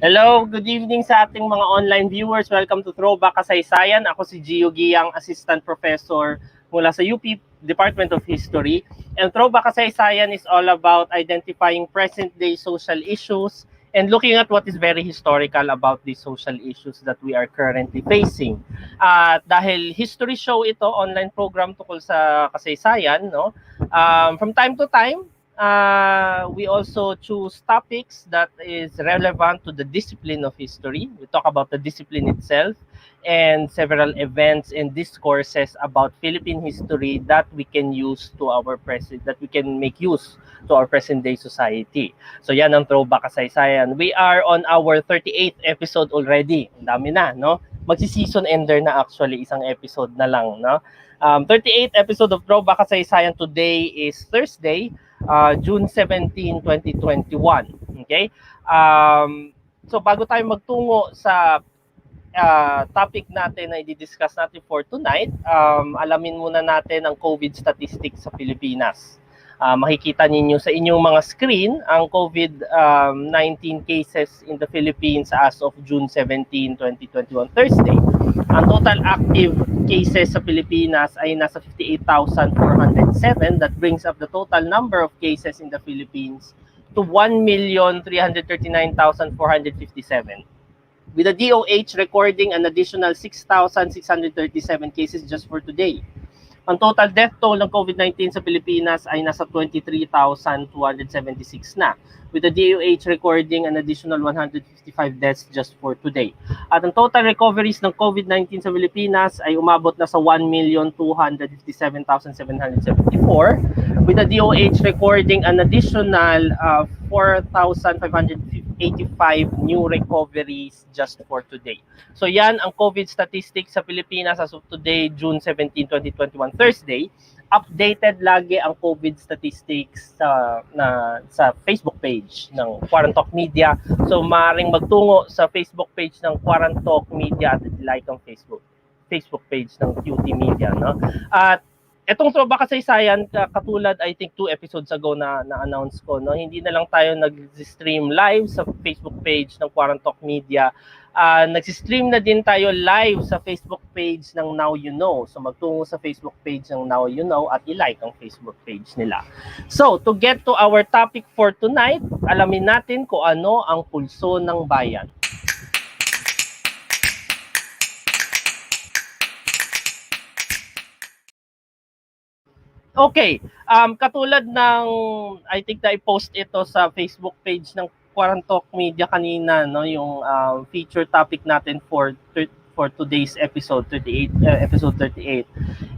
Hello, good evening sa ating mga online viewers. Welcome to Throwback Kasaysayan. Ako si Jio Guiang, Assistant Professor mula sa UP Department of History. And Throwback Kasaysayan is all about identifying present-day social issues and looking at what is very historical about these social issues that we are currently facing. At dahil history show ito, online program tungkol sa kasaysayan, no? From time to time, we also choose topics that is relevant to the discipline of history. We talk about the discipline itself and several events and discourses about Philippine history that we can use to our present, that we can make use to our present day society. So yan ang Throwback Kasaysayan. We are on our 38th episode already. Ang dami na, no? Magsi-season ender na actually, isang episode na lang, no? 38th episode of Throwback Kasaysayan. Today is Thursday, June 17, 2021. Okay? So bago tayo magtungo sa topic natin na i-discuss natin for tonight, alamin muna natin ang COVID statistics sa Pilipinas. Makikita ninyo sa inyong mga screen ang COVID-19 cases in the Philippines as of June 17, 2021, Thursday. Ang total active cases sa Pilipinas ay nasa 58,407. That brings up the total number of cases in the Philippines to 1,339,457. With the DOH recording an additional 6,637 cases just for today. Ang total death toll ng COVID-19 sa Pilipinas ay nasa 23,276 na, with the DOH recording an additional 155 deaths just for today. At ang total recoveries ng COVID-19 sa Pilipinas ay umabot na sa 1,257,774, with the DOH recording an additional 4,585 new recoveries just for today. So yan ang COVID statistics sa Pilipinas as of today, June 17, 2021, Thursday. Updated lagi ang COVID statistics sa Facebook page ng Quarantalk Media. So maaaring magtungo sa Facebook page ng Quarantalk Media at like ang Facebook page ng QT Media, no? At etong Throwback Kasaysayan, katulad I think 2 episodes ago na announce ko, no, hindi na lang tayo nag-stream live sa Facebook page ng Quarantalk Media. Nag-stream na din tayo live sa Facebook page ng Now You Know. So magtungo sa Facebook page ng Now You Know at i-like ang Facebook page nila. So to get to our topic for tonight, alamin natin kung ano ang pulso ng bayan. Okay, katulad ng, I think na i-post ito sa Facebook page ng Quarantalk Media kanina, no, yung feature topic natin for today's episode 38, episode 38.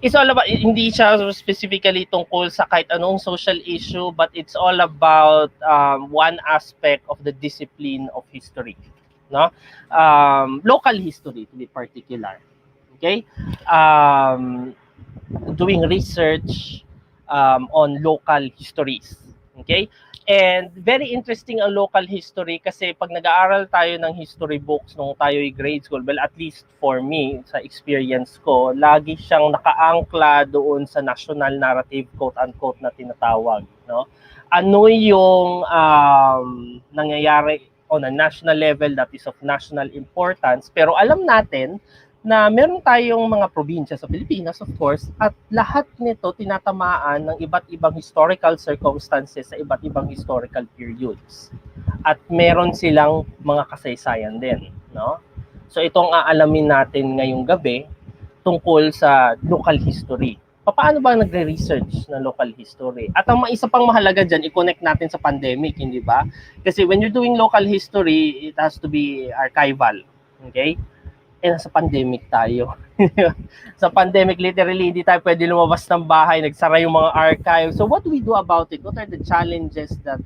It's all about, hindi siya specifically tungkol sa kahit anong social issue, but it's all about one aspect of the discipline of history, no? Local history to be particular. Okay? Doing research on local histories. Okay? And very interesting ang local history kasi pag nag-aaral tayo ng history books nung tayo'y grade school, well, at least for me, sa experience ko, lagi siyang nakaangkla doon sa national narrative, quote-unquote, na tinatawag. No? Ano yung nangyayari on a national level that is of national importance, pero alam natin na meron tayong mga probinsya sa Pilipinas, of course, at lahat nito tinatamaan ng iba't ibang historical circumstances sa iba't ibang historical periods. At meron silang mga kasaysayan din, no? So itong aalamin natin ngayong gabi tungkol sa local history. Paano ba nagre-research ng local history? At ang isa pang mahalaga dyan, i-connect natin sa pandemic, hindi ba? Kasi when you're doing local history, it has to be archival, okay? Nasa pandemic tayo. Sa pandemic, literally, hindi tayo pwede lumabas ng bahay, nagsara yung mga archives. So what do we do about it? What are the challenges that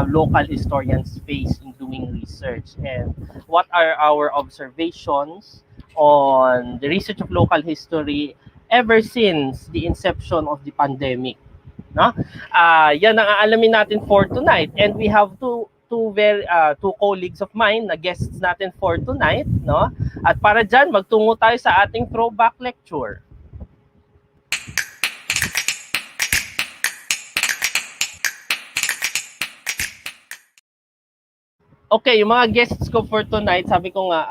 local historians face in doing research? And what are our observations on the research of local history ever since the inception of the pandemic? No? Yan ang aalamin natin for tonight. And we have two colleagues of mine na guests natin for tonight, no? At para dyan, magtungo tayo sa ating throwback lecture. Okay, yung mga guests ko for tonight, sabi ko nga,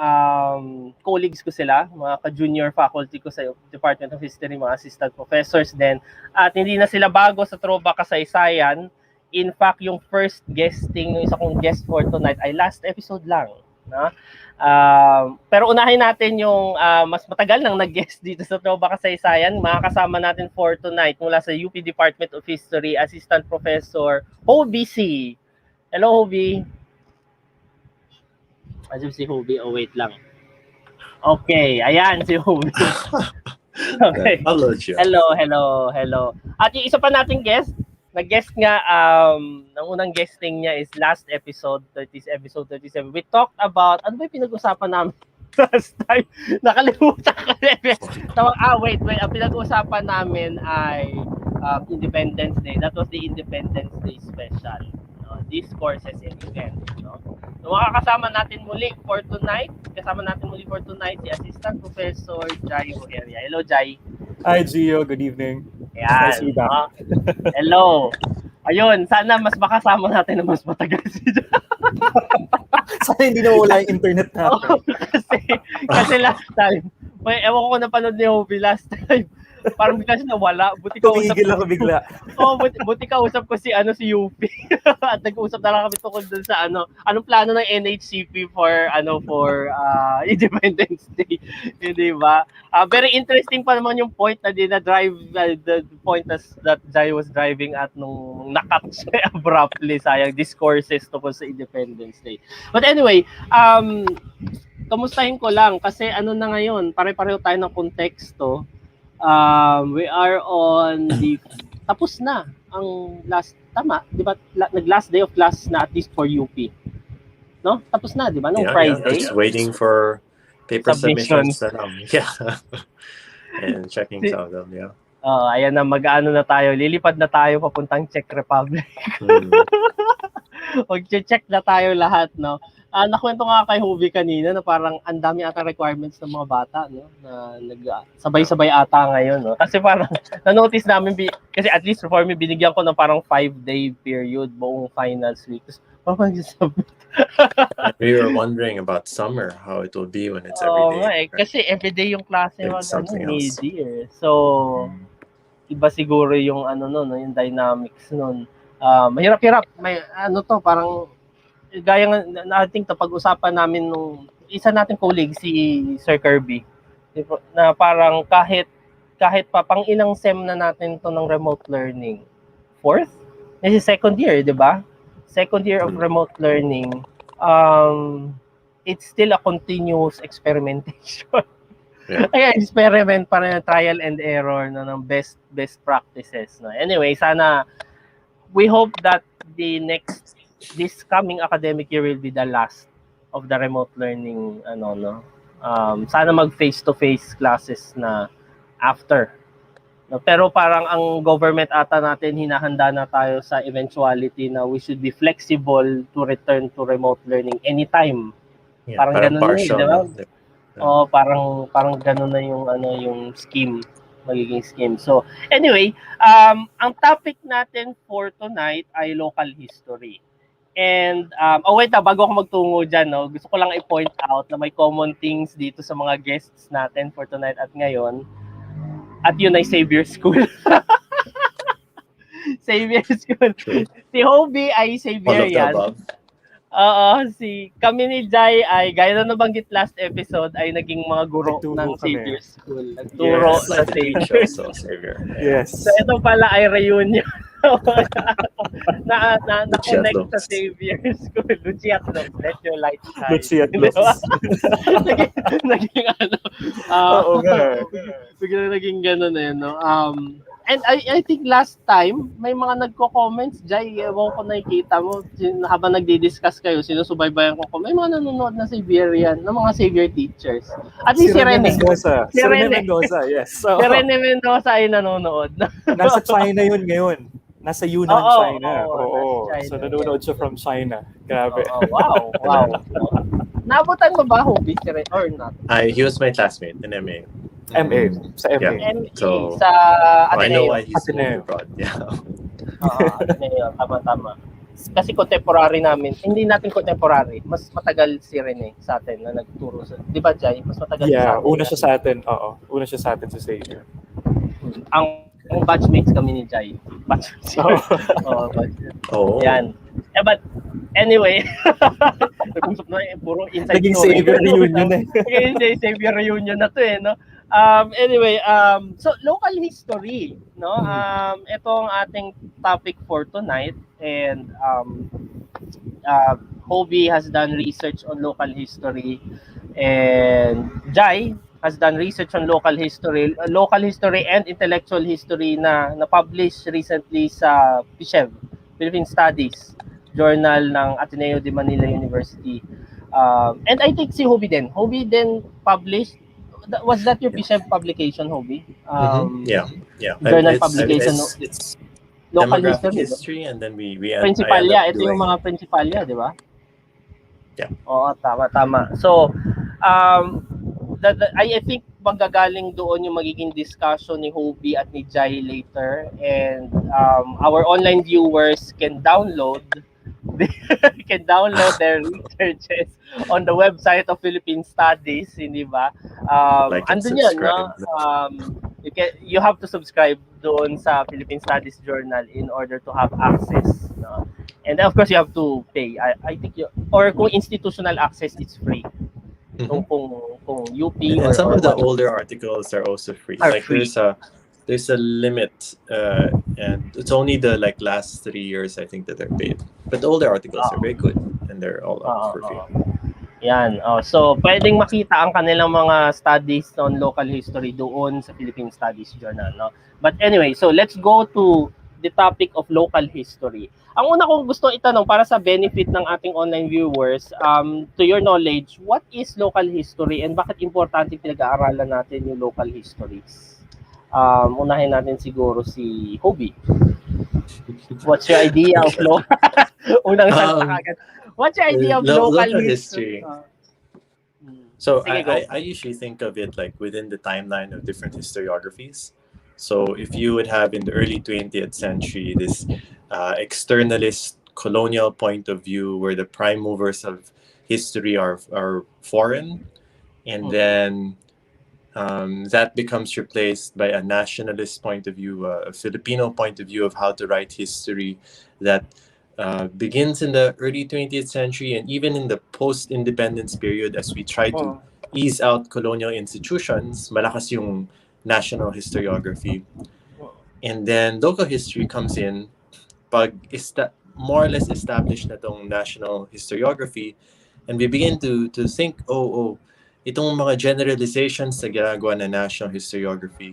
colleagues ko sila, mga ka-junior faculty ko sa Department of History, mga assistant professors din. At hindi na sila bago sa Throwback Kasaysayan. In fact, yung first guesting, yung isa kong guest for tonight ay last episode lang. No? Pero unahin natin yung mas matagal nang nag-guest dito sa Throwback Kasaysayan. Mga kasama natin for tonight mula sa UP Department of History, Assistant Professor Hobie C. Hello, Hobie. Kasi si Hobie, wait lang. Okay, ayan si Hobie. Okay. Hello. At yung isa pa nating guest, nag-guest nga, ang unang guesting niya is last episode, episode 37. We talked about, ano ba yung pinag-usapan namin last time? Nakalimutan ko. Wait. Ang pinag-usapan namin ay Independence Day. That was the Independence Day special. Discourses and events. No? So makakasama natin muli for tonight. Si Assistant Professor Jio Guiang. Hello, Jai. Hi, Gio. Good evening. Yan. Hello. Ayun, sana mas makasama natin na mas matagal si Jai. Sana hindi na wala yung internet natin. Kasi last time, ewan ko napanood ni Hobie last time. Parang bigla siya nawala. Buti ka usap ako bigla. Buti ka usap ko si UP. At nag-usap na lang kami tungkol dun sa anong plano ng NHCP for Independence Day. Hindi ba? Very interesting pa naman yung point na drive the point that Jai was driving at nung nakat siya abruptly sayang discourses tungkol sa Independence Day. But anyway, kamustahin ko lang kasi na ngayon, pare-pareho tayo ng konteksto. We are on the tapos na ang last di ba nag-last day of class na at least for UP, no? Tapos na, di ba, nung Friday. Just waiting for paper submissions and checking some of them. Ayan na, mag-ano na tayo, lilipad na tayo papuntang Czech Republic. Mag-check na tayo lahat, no? Nakwento nga kay Hobie kanina na parang ang dami ata requirements ng mga bata, no? Na sabay-sabay ata ngayon, no? Kasi parang na-notice namin kasi at least for me binigyan ko ng parang 5-day period buong finals week. Parang we were wondering about summer, how it will be when it's every day. Right? Kasi everyday yung klase mid-year. So iba siguro yung yung dynamics noon. Mahirap-hirap. May parang gaya nga I think pag-usapan namin nung isa nating colleague si Sir Kirby na parang kahit pa pang ilang sem na natin to ng remote learning, fourth? This is second year, di ba? Second year of remote learning, it's still a continuous experimentation. Kaya experiment pa rin, trial and error ng best practices. No? Anyway, sana we hope that this coming academic year will be the last of the remote learning sana mag face-to-face classes na after, no? Pero parang ang government ata natin hinahanda na tayo sa eventuality na we should be flexible to return to remote learning anytime. Parang ganun na yun, di ba? Parang ganun na yung scheme, magiging scheme. So anyway, ang topic natin for tonight ay local history. And, wait bago ako magtungo dyan, no, gusto ko lang i-point out na may common things dito sa mga guests natin for tonight at ngayon. At yun ay Xavier School. Xavier School. Si Hobie ay Xavierian. Kami ni Jai ay, gaya na nabanggit last episode, ay naging mga guro ng Xavier School. Nagturo sa Xavier. Yes. So ito pala ay reunion. na-connect sa Xavier School. Luciatlog, let your light shine. Luciatlog. Naging naging gano'n na yun, no? And I think last time, may mga nagko-comments, Jai, ewan ko nakikita mo, habang nagdi-discuss kayo, sinusubaybayan ko, may mga nanonood na Xavierian, ng mga Xavier teachers. At least si Rene. Si Rene Mendoza, yes. So, si Rene Mendoza ay nanonood. Nasa China yun ngayon. Nasa Yunnan, China. China. So nanonood siya from China. Grabe. Wow. Naabutan mo ba, Hobie, si Rene, or not? He was my classmate in MA. MA. Sa MA. MA. So, sa Ateneo. I know why he's moved abroad. Yeah. Ateneo. Tama. kasi contemporary namin, hindi natin contemporary, mas matagal si Rene sa atin na nagturo sa, di ba Jai? Mas matagal Yeah, sa atin. una siya sa atin. Oo, una siya sa atin sa Xavier. Ang batchmates kami ni Jai. Batchmates. Oo. Oh. Yan. But anyway, nag-usap na puro inside Naging story. Xavier reunion eh. Naging Xavier reunion na to eh, no? Anyway, so local history, no? Ito ang ating topic for tonight, and Hobie has done research on local history, and Jai has done research on local history and intellectual history na na-publish recently sa PSEV, Philippine Studies Journal ng Ateneo de Manila University. And I think si Hobie din published. Was that your PSEV publication, Hobie? Yeah. Journal publication. It's Local demographic history, and then we Principalya, ito yung mga Principalya, di ba? Yeah. Oo, tama. So, I think magagaling doon yung magiging discussion ni Hobie at ni Jai later, and our online viewers can download their researches on the website of Philippine Studies, hindi ba? Like and andun yun, subscribe. no? You have to subscribe doon sa Philippine Studies Journal in order to have access, no? And of course you have to pay. I think or kung institutional access, it's free. Kung UP and or some of the what, older articles are also free. Are Like free. there's a limit, and it's only the last 3 years I think that they're paid. But the older articles are very good, and they're all up for free. Yan. So, pwedeng makita ang kanilang mga studies on local history doon sa Philippine Studies Journal, no? But anyway, so let's go to the topic of local history. Ang una kong gusto itanong para sa benefit ng ating online viewers, to your knowledge, what is local history and bakit importante pinag-aaralan natin yung local histories? Unahin natin siguro si Hobie. What's your idea of local? Unang salta agad. What's your idea of local history? So Sige, go. I usually think of it like within the timeline of different historiographies. So if you would have in the early 20th century this externalist colonial point of view where the prime movers of history are foreign, and then that becomes replaced by a nationalist point of view, a Filipino point of view of how to write history that begins in the early 20th century and even in the post-independence period as we try to ease out colonial institutions, malakas yung national historiography. And then local history comes in pag more or less established na tong national historiography, and we begin to think, itong mga generalizations na ginagawa na national historiography,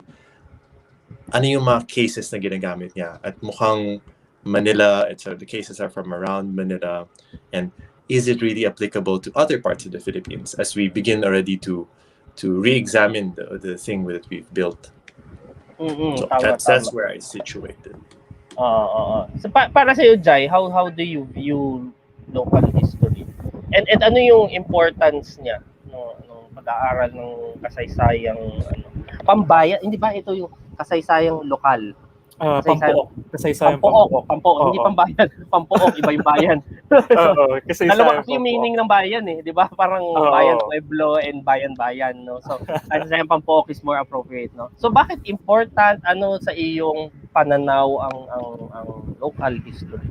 ano yung mga cases na ginagamit niya? At mukhang Manila, so the cases are from around Manila, and is it really applicable to other parts of the Philippines as we begin already to re-examine the thing that we've built? So that's where I situated. So para sa iyo, Jai, how do you view local history? And ano yung importance niya no pag-aaral ng kasaysayang pambayan? Hindi ba ito yung kasaysayang lokal? Kasaysayang Pampook, hindi pambayan. Pampook, iba yung bayan. Dalawa kasi yung meaning ng bayan eh, di ba? Parang bayan pueblo and bayan-bayan, no? So, kasaysayang Pampook is more appropriate, no? So, bakit important sa iyong pananaw ang local history?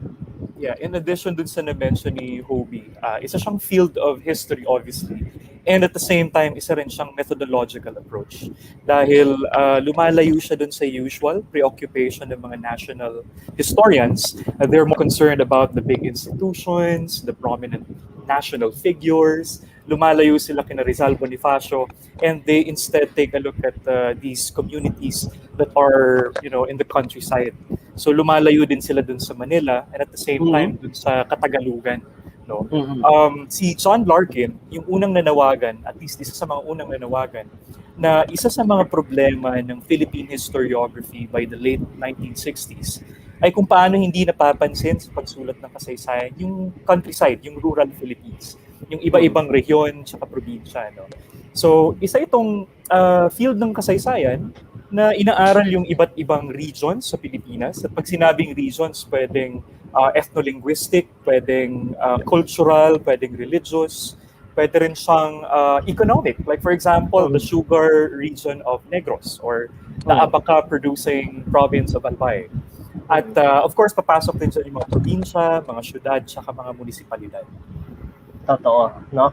Yeah, in addition dun sa na-mention ni Hobie, isa siyang field of history obviously. And at the same time, isa rin siyang methodological approach. Dahil lumalayo siya dun sa usual preoccupation ng mga national historians. They're more concerned about the big institutions, the prominent national figures. Lumalayo sila kina Rizal Bonifacio, and they instead take a look at these communities that are, in the countryside. So lumalayo din sila dun sa Manila, and at the same time dun sa Katagalugan. No? Si John Larkin, yung unang nanawagan, at least isa sa mga unang nanawagan, na isa sa mga problema ng Philippine historiography by the late 1960s ay kung paano hindi napapansin sa pagsulat ng kasaysayan yung countryside, yung rural Philippines, yung iba-ibang rehiyon sa probinsya. No? So, isa itong field ng kasaysayan na inaaral yung iba't ibang regions sa Pilipinas. At pag sinabing regions, pwedeng ethno-linguistic, pwedeng cultural, pwedeng religious, pwede rin siyang economic. Like for example, the sugar region of Negros or the abaca producing province of Albay. At of course, papasok din dyan yung mga probinsya, mga syudad, tsaka mga munisipalidad. Totoo, no?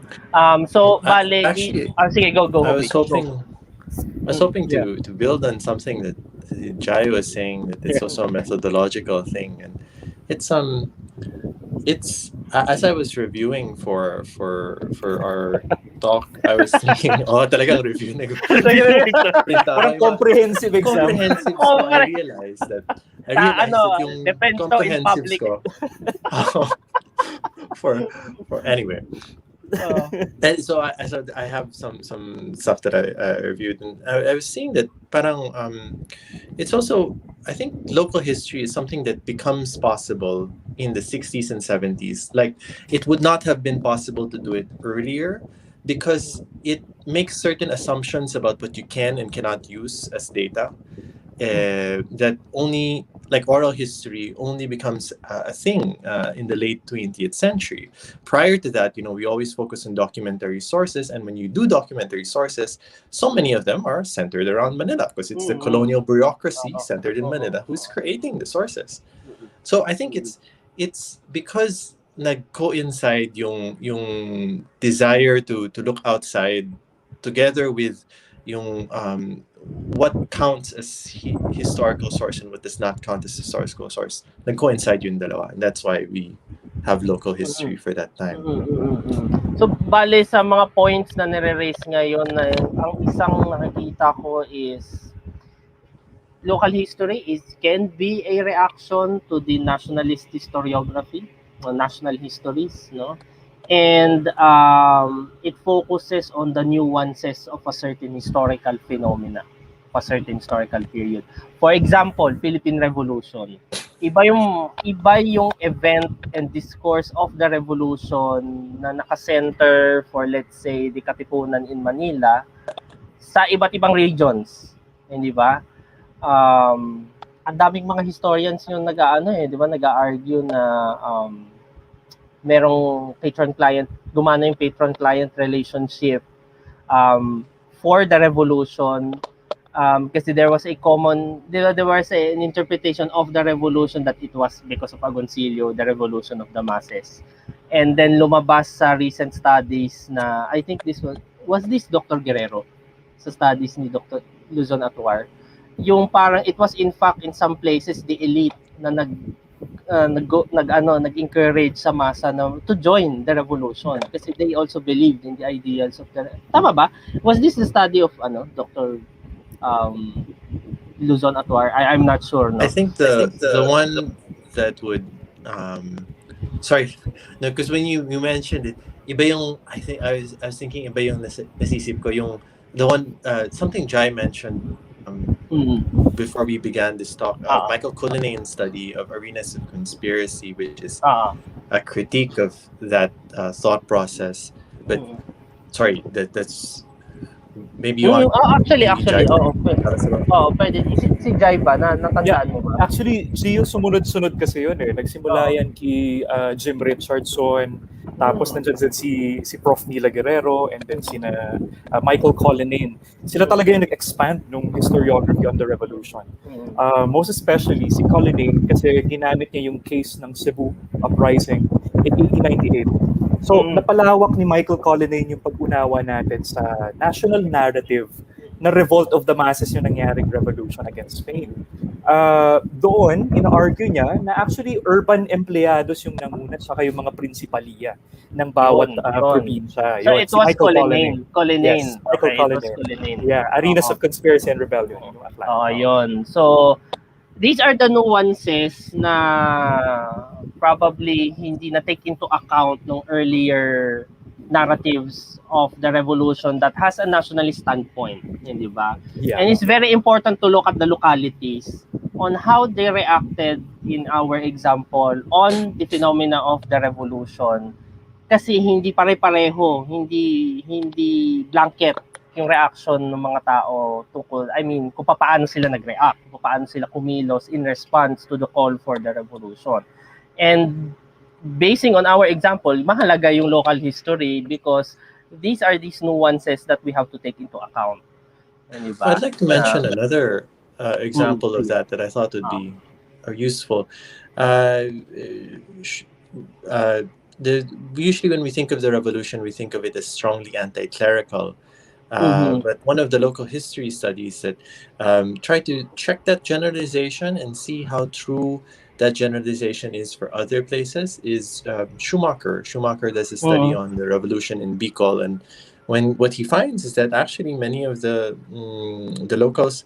So, bale, Actually, sige, go. I was hoping Yeah. to build on something that Jai was saying, that it's also a methodological thing, and it's as I was reviewing for our talk, I was thinking, talagang review na. Parang comprehensive exam. Comprehensive. So I realized that yung depends to in comprehensive public. ko for anyway. And so I have some stuff that I reviewed, and I was seeing that parang it's also, I think local history is something that becomes possible in the 60s and 70s. Like, it would not have been possible to do it earlier because it makes certain assumptions about what you can and cannot use as data. That only, like oral history, only becomes a thing in the late 20th century. Prior to that, we always focus on documentary sources, and when you do documentary sources, so many of them are centered around Manila because it's the colonial bureaucracy centered in Manila who's creating the sources. So I think it's because nag-coincide yung desire to look outside together with yung what counts as historical source and what does not count as historical source. Nag-coincide yung dalawa. And that's why we have local history for that time. So, bale sa mga points na nire-raise ngayon, ang isang nakikita ko is local history can be a reaction to the nationalist historiography or national histories, no? And it focuses on the nuances of a certain historical phenomena, of a certain historical period. For example, Philippine Revolution. Iba yung event and discourse of the revolution na naka-center for, let's say, the Katipunan in Manila sa iba't ibang regions, hindi ba? Ang daming mga historians yung di ba, nag-argue na merong patron-client, gumana yung patron-client relationship for the revolution, kasi there was an interpretation of the revolution that it was because of Agoncillo, the revolution of the masses. And then lumabas sa recent studies na, I think this was this Dr. Guerrero, sa studies ni Dr. Luzon Atuar, yung parang it was in fact in some places the elite na nag-encourage sa masa na to join the revolution kasi they also believed in the ideals of the, tama ba? Was this the study of Dr. Luzon Atuar? I'm not sure, no? I think the one that would sorry, no, because when you mentioned it, iba yung, I was thinking iba yung nasisip ko, yung the one something Jai mentioned before we began this talk, Michael Cullinane's study of arenas of conspiracy, which is a critique of that thought process. But sorry, that's maybe you want. Actually, pwede. Si Jai ba? Natandaan mo ba? Actually, Gio, sumunod-sunod kasi yun eh. Nagsimula yan kay Jim Richardson, tapos nandiyan si Prof. Nila Guerrero, and then sina Michael Cullinane. Sila talaga yung nag-expand nung historiography on the revolution. Most especially si Cullinane kasi ginamit niya yung case ng Cebu uprising in 1898. So, napalawak ni Michael Cullinane yung pag-unawa natin sa national narrative na revolt of the masses yung nangyaring revolution against Spain. Doon, ina-argue niya na actually urban empleados yung nanguna saka yung mga prinsipalya ng bawat probinsya. So, it was Cullinane. Yes, Michael Cullinane. Yeah, Arenas of Conspiracy and Rebellion. Yun. So, these are the nuances na probably hindi na take into account ng earlier narratives of the revolution that has a nationalist standpoint, di ba? Yeah. And it's very important to look at the localities on how they reacted in our example on the phenomena of the revolution. Kasi hindi pare-pareho, hindi blanket yung reaction ng mga tao tungkol, I mean, kung paano sila nag-react, kung paano sila kumilos in response to the call for the revolution. And basing on our example, mahalaga yung local history because these are these nuances that we have to take into account. Diba? I'd like to mention another example of yeah. that I thought would be useful. Sh- uh, Usually when we think of the revolution, we think of it as strongly anti-clerical. But one of the local history studies that try to check that generalization and see how true that generalization is for other places is Schumacher. Schumacher does a study on the revolution in Bicol, and what he finds is that actually many of the locals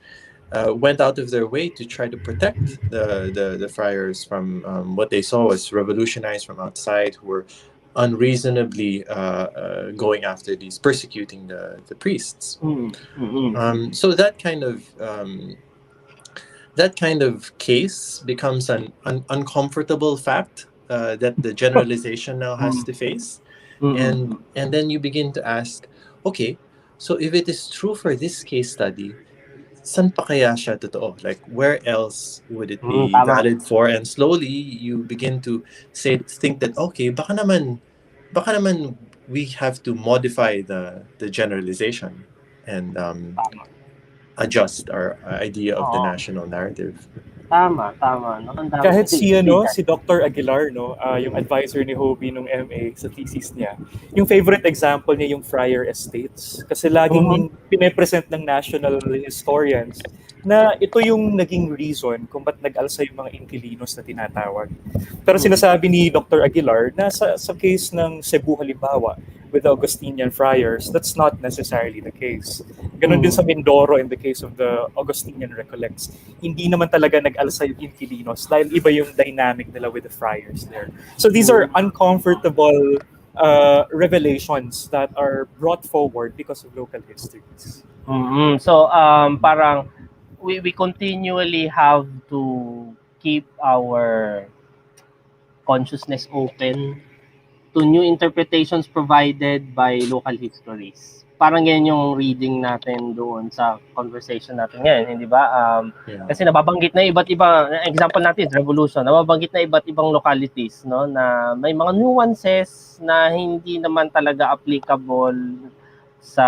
went out of their way to try to protect the friars from what they saw as revolutionaries from outside who were unreasonably going after these, persecuting the priests. So that kind of case becomes an uncomfortable fact that the generalization now has to face, and then you begin to ask, okay, so if it is true for this case study, san pa kaya siya totoo? Like, where else would it be valid for? And slowly you begin to think that, okay, baka naman we have to modify the generalization and adjust our idea of the national narrative. Tama. No? Kahit si Dr. Aguilar, no, yung advisor ni Hobie nung MA sa thesis niya, yung favorite example niya yung Friar Estates. Kasi laging pinapresent ng national historians na ito yung naging reason kung ba't nag-alsa yung mga Inquilinos na tinatawag. Pero sinasabi ni Dr. Aguilar na sa case ng Cebu halimbawa, with the Augustinian friars, that's not necessarily the case. Ganon din sa Mindoro in the case of the Augustinian Recollects. Hindi naman talaga nag-alsa yung Inquilinos dahil iba yung dynamic nila with the friars there. So these are uncomfortable revelations that are brought forward because of local histories. So parang we continually have to keep our consciousness open to new interpretations provided by local histories. Parang yan yung reading natin doon sa conversation natin ngayon, hindi ba? Kasi nababanggit na iba't iba, example natin, revolution, nababanggit na iba't ibang localities, no, na may mga nuances na hindi naman talaga applicable sa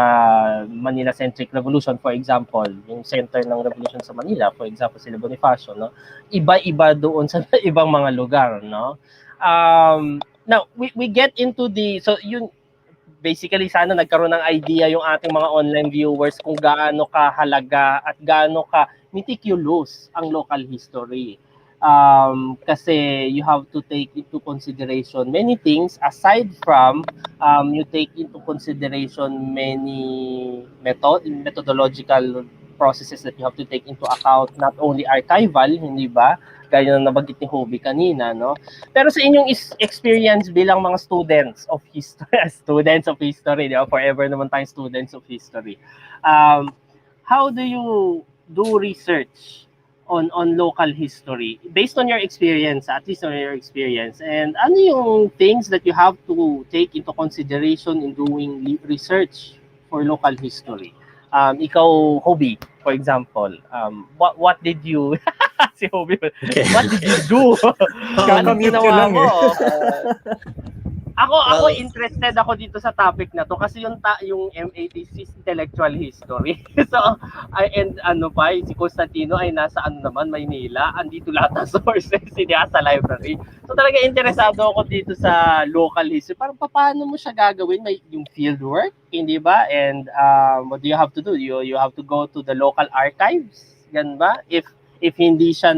Manila-centric revolution, for example, yung center ng revolution sa Manila, for example, sila Bonifacio, no? Iba-iba doon sa ibang mga lugar, no? Now, we get into so yun, basically sana nagkaroon ng idea yung ating mga online viewers kung gaano kahalaga at gaano ka meticulous ang local history. Kasi you have to take into consideration many things aside from you take into consideration many methodological processes that you have to take into account, not only archival, hindi ba? Gaya na nabanggit ni Hobie kanina, no? Pero sa inyong experience bilang mga students of history, di ba? Forever naman tayong students of history. How do you do research on local history based on your experience, at least on your experience? And ano yung things that you have to take into consideration in doing research for local history? Ikaw, Hobie, for example, what did you si Hobie, what did you do? Anong ginawa mo? Ako interested ako dito sa topic na to kasi yung MA thesis intellectual history. So and si Constantino ay nasa naman Maynila, andito lahat ng sources niya sa library. So talaga interesado ako dito sa local history. Parang paano mo siya gagawin? May yung field work, hindi ba? And what do you have to do? You have to go to the local archives, gan ba? If hindi siya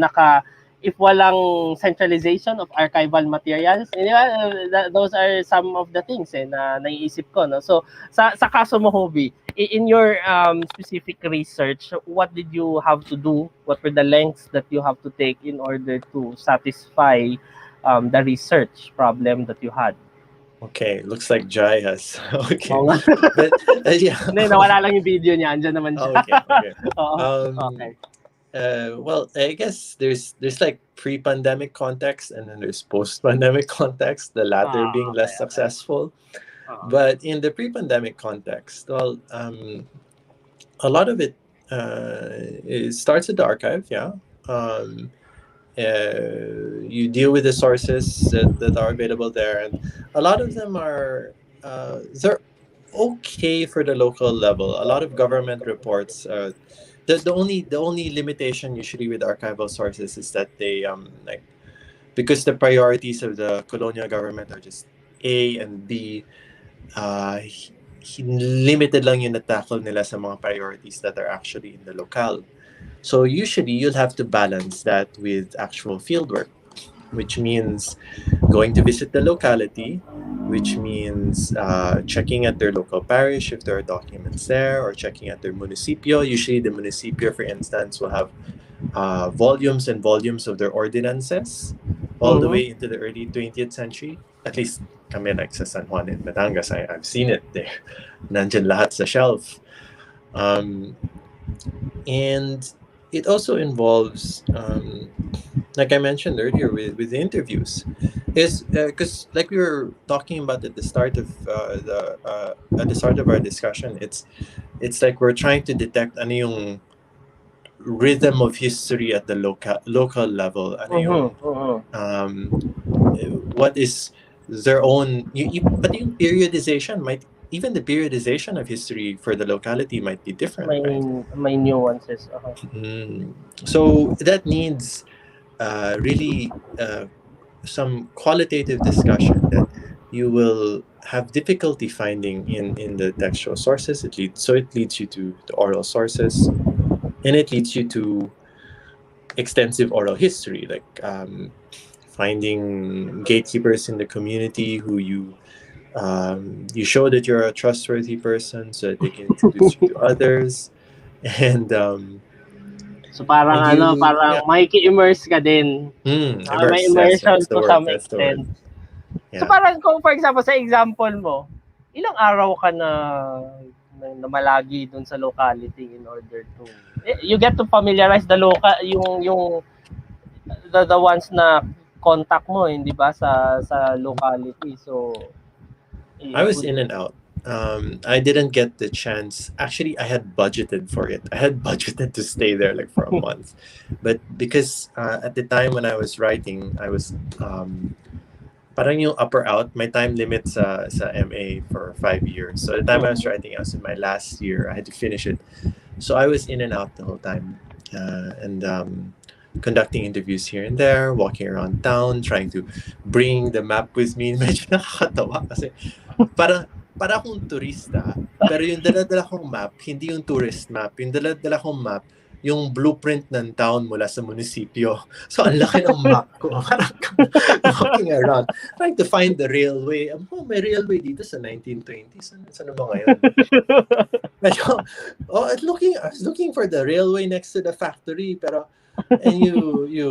if walang centralization of archival materials, those are some of the things na naiisip ko, no? So sa kaso mo, Hobie, in your specific research, what did you have to do? What were the lengths that you have to take in order to satisfy the research problem that you had? Okay, looks like Jai has. Okay. But, yeah. Hindi, nawala lang yung video niya. Andyan naman siya. Okay. Okay. Well, I guess there's like pre-pandemic context and then there's post-pandemic context, the latter being less successful. But in the pre-pandemic context, well, a lot of it starts at the archive, yeah. You deal with the sources that are available there, and a lot of them are they're okay for the local level. A lot of government reports. The only limitation usually with archival sources is that they like, because the priorities of the colonial government are just A and B. Limited lang yung na-tackle nila sa mga priorities that are actually in the locale. So usually you'll have to balance that with actual fieldwork, which means going to visit the locality, which means checking at their local parish if there are documents there, or checking at their municipio. Usually the municipio, for instance, will have volumes and volumes of their ordinances all the way into the early 20th century. At least kami, like sa San Juan and Batangas, I've seen it there. Nandyan lahat sa shelf. And it also involves, like I mentioned earlier with the interviews, is because like we were talking about at the start of our discussion, it's like we're trying to detect ano yung rhythm of history at the local level. Ano yung, what is their own, but yung periodization might, even the periodization of history for the locality might be different, right? May nuances. So that needs really some qualitative discussion that you will have difficulty finding in the textual sources. It leads you to the oral sources, and it leads you to extensive oral history, like finding gatekeepers in the community who you show that you're a trustworthy person so that they can introduce you to others. And so parang and maiki-immerse ka din. May immersion to some extent. Yeah. So parang kung for example sa example mo, ilang araw ka na malagi dun sa locality in order to you get to familiarize the local, yung the ones na contact mo, hindi ba, sa locality. So I was in and out. I didn't get the chance. Actually, I had budgeted for it. I had budgeted to stay there like for a month, but because at the time when I was writing, I was parang yung up or out. My time limit sa MA for 5 years. So the time I was writing, I was in my last year. I had to finish it. So I was in and out the whole time, and conducting interviews here and there, walking around town, trying to bring the map with me. Medyo nakakatawa kasi para akong turista, pero yung dala-dala kong map, hindi yung tourist map. Yung dala-dala kong map, yung blueprint ng town mula sa munisipyo. So, ang laki ng map ko. Walking around, trying to find the railway. May railway dito sa 1920s. Saan ba ngayon? I was looking for the railway next to the factory, pero and you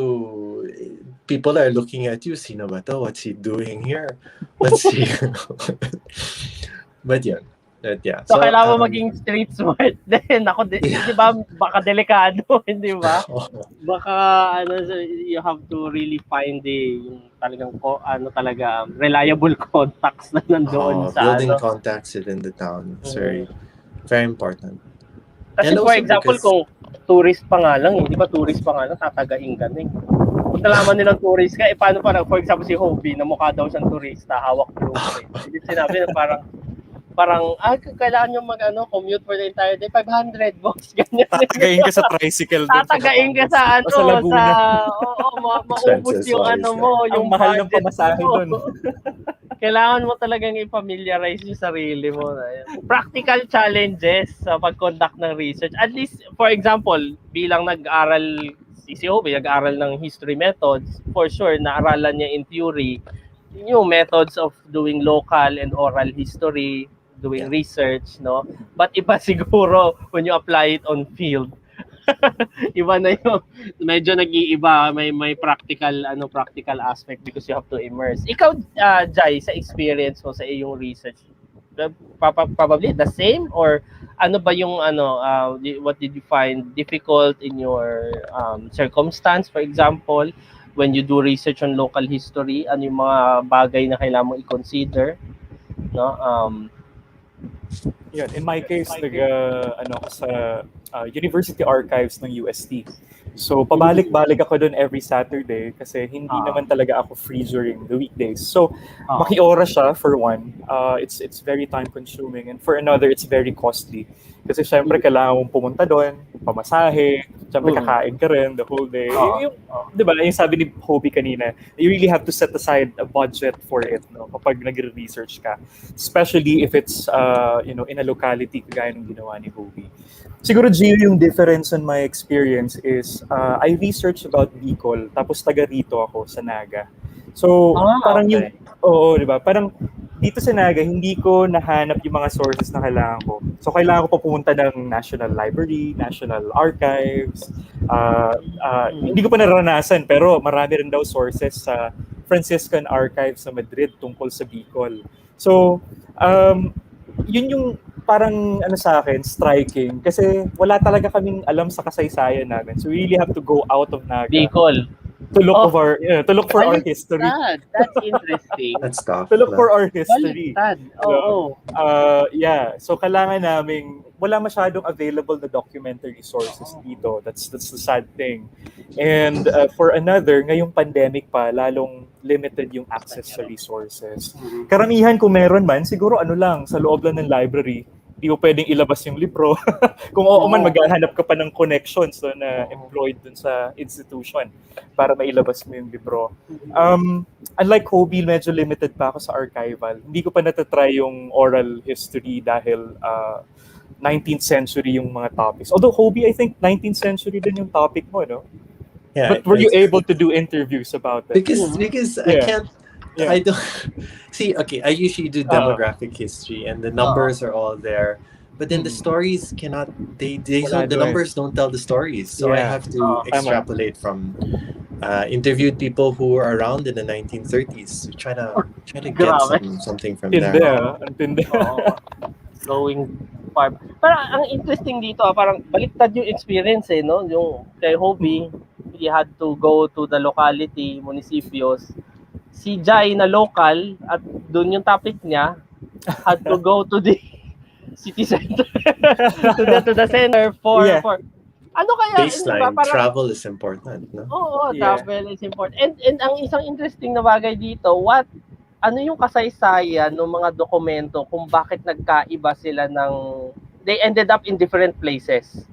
people are looking at you, sino ba to? What's he doing here? Let's see. But yeah. So kailangan mo maging street smart din. Ako, di ba, baka delikado, hindi ba? Baka, you have to really find yung talagang reliable contacts na nandoon sa building contacts within the town. It's very, very important. Kasi for example, kung tourist pa nga lang, hindi ba tourist pa nga lang, tatagain ka na eh. Kung nalaman nilang tourist ka, paano parang, for example, si Hobie, na mukha daw siyang turista, hawak yung hindi sinabi na parang kailangan nyo commute for the entire day, 500 bucks, ganyan. Tatagain ka sa tricycle. Tatagain ka sa sa Laguna. maubos yung mo, yung mahal ng pamasahe doon. Kailangan mo talagang i-familiarize yung sarili mo. Practical challenges sa pag-conduct ng research. At least, for example, bilang nag-aral, si Hobie, nag-aral ng history methods, for sure, naaralan niya in theory yung methods of doing local and oral history, doing research, no? But iba siguro when you apply it on field. Iba na yung medyo nag-iiba, may practical aspect because you have to immerse. Ikaw, Jai, sa experience mo sa iyong research, probably the same, or ano ba yung what did you find difficult in your circumstance, for example, when you do research on local history? Ano yung mga bagay na kailangan mo i-consider, no? Yun, in my case, ano ako sa University Archives ng UST. So, pabalik-balik ako doon every Saturday kasi hindi naman talaga ako free during the weekdays. So, makiora siya for one. It's very time-consuming, and for another, it's very costly. Kasi syempre, kailangan mong pumunta doon, pamasahe, syempre kakain ka rin the whole day. Di ba, yung sabi ni Hobie kanina, you really have to set aside a budget for it, no, kapag nagre-research ka. Especially if it's, in a locality kagaya ng ginawa ni Hobie. Siguro, Gio, yung difference in my experience is I researched about Bicol, tapos taga rito ako sa Naga. So, parang okay. di ba? Parang dito sa Naga, hindi ko nahanap yung mga sources na kailangan ko. So, kailangan ko pa pumunta ng National Library, National Archives. Hindi ko pa naranasan, pero marami rin daw sources sa Franciscan Archives sa Madrid tungkol sa Bicol. So, yun yung parang sa akin, striking. Kasi wala talaga kaming alam sa kasaysayan namin. So, we really have to go out of Naga. Bicol. To look for our history. That's interesting. That's tough. To look for our history. So kailangan naming wala masyadong available na documentary sources dito. That's the sad thing. And for another, ngayong pandemic pa, lalong limited yung access sa resources. Karamihan kung meron man, siguro lang, sa loob lang ng library. Hindi mo pwedeng ilabas yung libro. Kung oo man, maghahanap ka pa ng connections na employed dun sa institution para mailabas mo yung libro. Unlike Hobie, medyo limited pa ako sa archival. Hindi ko pa natatry yung oral history dahil 19th century yung mga topics. Although Hobie, I think 19th century din yung topic mo, no? Yeah, but were you able to do interviews about it? Because I can't. Yeah. I don't see. Okay, I usually do demographic history, and the numbers are all there. But then the stories cannot. The numbers don't tell the stories. So I have to extrapolate from interviewed people who were around in the 1930s. Try to get something from there. Going farm. Parang ang interesting dito, parang baliktad yung experience no? Yung kay Hobie, he had to go to the locality, municipios. Si Jai na local at doon yung topic niya had to go to the city center to the center for ano kaya baseline travel is important, no? Travel is important. And ang isang interesting na bagay dito, ano yung kasaysayan ng mga dokumento kung bakit nagkaiba sila they ended up in different places.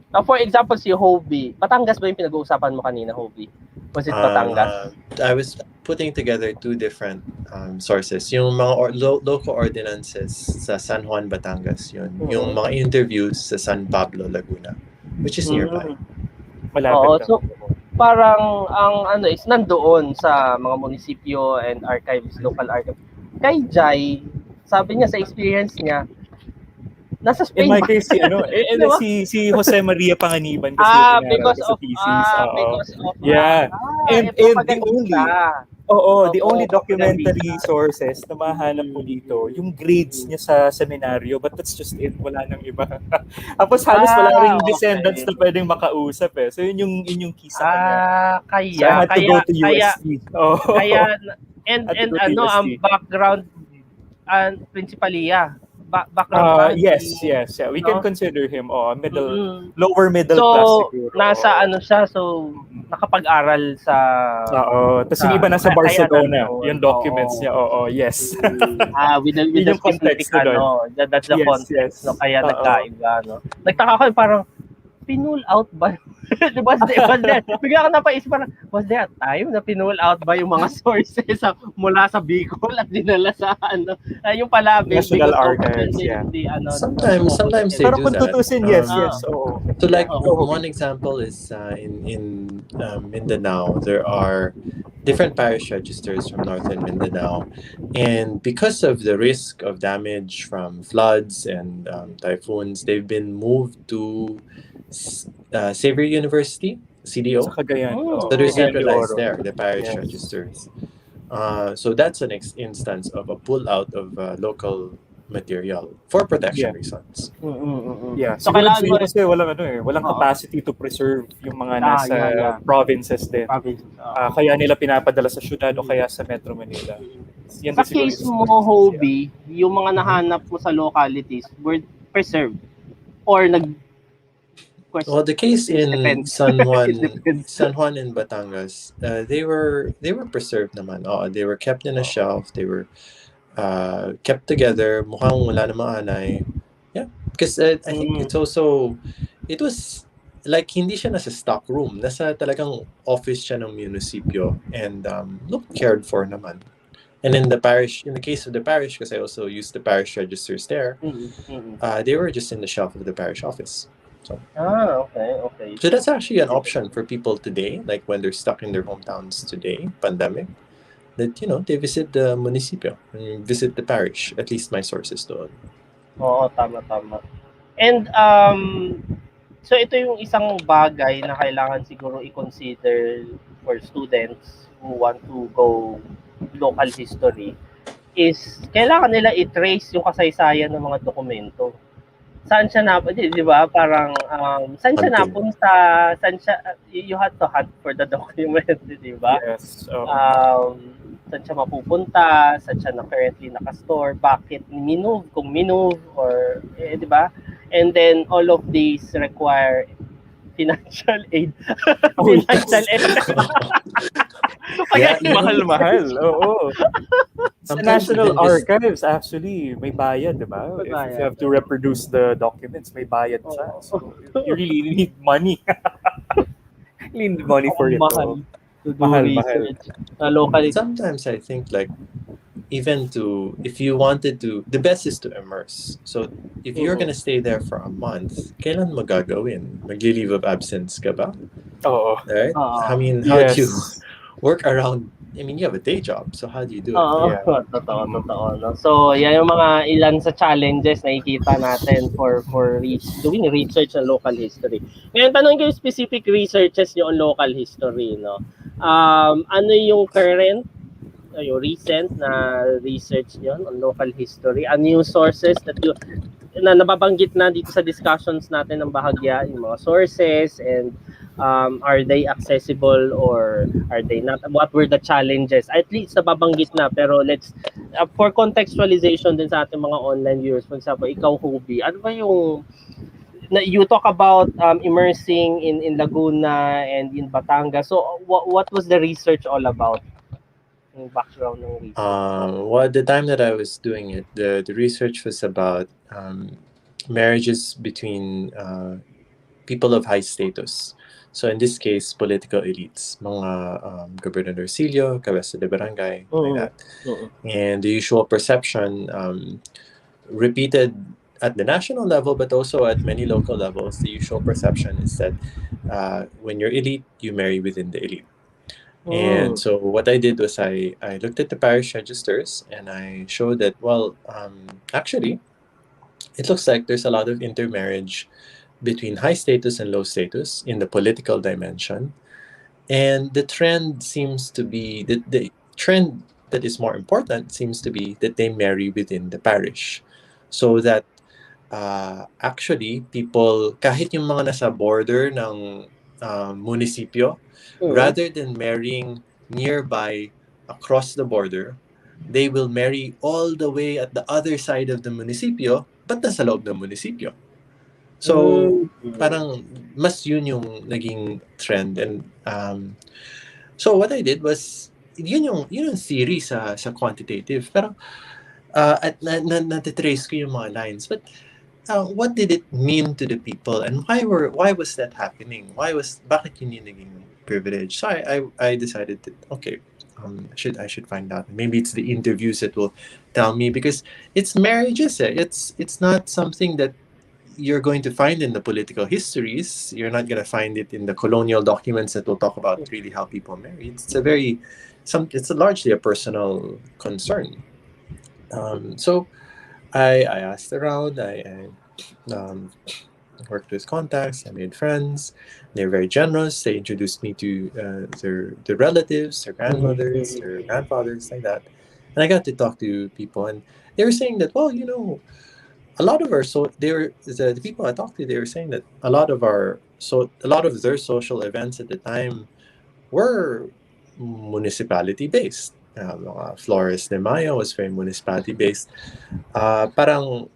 Now, for example, si Hobie, Batangas ba yung pinag-uusapan mo kanina, Hobie? Was it Batangas? I was putting together two different sources. Yung mga local ordinances sa San Juan, Batangas, yun. Yung mga interviews sa San Pablo, Laguna, which is nearby. So parang ang is nandoon sa mga munisipyo and archives, local archives. Kay Jai, sabi niya sa experience niya, nasa Spain. In my case, si Jose Maria Panganiban kasi because of thesis. And the only documentary sources na mahanap ko dito, yung grades niya sa seminaryo, but that's just it, wala nang iba. Tapos halos wala ring descendants na pwedeng makausap So yun yung key sa kanya. So I had to go to UST. Ang background principalia. Background yes. We can consider him lower middle class siguro. Nasa siya, so nakapag-aral sa tapos yung iba nasa Barcelona, yung documents niya. Yes. With the context that's the context. No, kaya nagkaiba, no. Nagtaka ko parang pinull out ba? Bigla ka napaisip parang, was there a time na pinull out ba yung mga sources mula sa Bicol at dinala sa yung pala National Archives, sometimes they pero do kung that. tutusin, yes. So like one example is in Mindanao, there are different parish registers from northern Mindanao, and because of the risk of damage from floods and typhoons, they've been moved to Xavier University, CDO. Sa Cagayan. So they're centralized there, the parish registers. So that's an instance of a pull out of local material for protection Yeah. reasons. Yeah, So siguro kailangan mo kasi walang Oo. capacity to preserve yung mga nasa yeah. provinces din. Province. Kaya nila pinapadala sa syudad o kaya sa Metro Manila. Yan Sa din siguro case isa sa mo, reasons, Hobie, yung mga nahanap mo sa localities were preserved or Well, the case in depends. San Juan, It depends. San Juan and Batangas, they were preserved naman. Oh, they were kept in a shelf. They were kept together. Mukhang wala namang anay. Yeah, because I think it's also it was like hindi siya nasa stock room. Nasa talagang office siya ng munisipyo and looked cared for naman. And in the parish, in the case of the parish, because I also used the parish registers there, they were just in the shelf of the parish office. So. Okay. So that's actually an option for people today, like when they're stuck in their hometowns today, pandemic, that they visit the municipio and visit the parish. At least my sources doon. Oo, tama. And so ito yung isang bagay na kailangan siguro i-consider for students who want to go local history is kailangan nila i-trace yung kasaysayan ng mga dokumento. Saan siya di ba? Parang saan siya Hunting. napunta, you have to hunt for the document, di ba? Yes. Saan siya mapupunta, saan siya currently nakastore, bakit kung minove, or, di ba? And then, all of these require financial aid. Financial aid. Yeah, mahal. Oo. Sa Sometimes National even this- Archives, actually, may bayad, di ba? May If bayad. you have to reproduce the documents, may bayad siya. So, you really need money. You need money for it. Mahal. To do Mahal. research. Locally. Sometimes I think like even if you wanted to, the best is to immerse. So if you're gonna stay there for a month, kailan mo gagawin? Mag-leave of absence ka ba? Oo. Right? I mean, how do you work around? I mean, you have a day job, so how do you do it? Totoo. No? So, yan yung mga ilan sa challenges na nakikita natin for doing research on local history. Ngayon, tanong ko yung specific researches nyo on local history, no? Ano yung current, yung recent na research nyo on local history? Ano yung sources na nababanggit na dito sa discussions natin ng bahagya, yung mga sources, and are they accessible or are they not? What were the challenges? At least nababanggit na, pero let's for contextualization din sa ating mga online viewers, for example, ikaw, Hobie, ano ba yung you talk about immersing in Laguna and in Batangas. So what was the research all about? Yung background ng research. Well, at the time that I was doing it, the research was about marriages between people of high status. So in this case, political elites, mga Gobernador Silio, Cabeza de Barangay, like that. And the usual perception, repeated at the national level, but also at many local levels, the usual perception is that when you're elite, you marry within the elite. And so what I did was I looked at the parish registers and I showed that, well, actually, it looks like there's a lot of intermarriage between high status and low status in the political dimension. And the trend seems to be, the trend that is more important seems to be that they marry within the parish. So that actually people, kahit yung mga nasa border ng munisipyo, rather than marrying nearby across the border, they will marry all the way at the other side of the munisipyo, but nasa loob ng munisipyo. So, parang mas yun yung naging trend. And so what I did was, yun yung theory sa quantitative. Pero at natitrace ko yung mga lines. But what did it mean to the people, and why was that happening? Bakit yun yung naging privilege? So I decided that, okay, I should find out. Maybe it's the interviews that will tell me, because it's marriages. It's not something that you're going to find in the political histories. You're not going to find it in the colonial documents that will talk about really how people marry. It's largely a personal concern. So I asked around. I worked with contacts. I made friends. They're very generous. They introduced me to their relatives, their grandmothers, their grandfathers, like that. And I got to talk to people, and they were saying that, well, a lot of our the people I talked to, they were saying that a lot of their social events at the time were municipality based. Flores de Mayo was very municipality based. Parang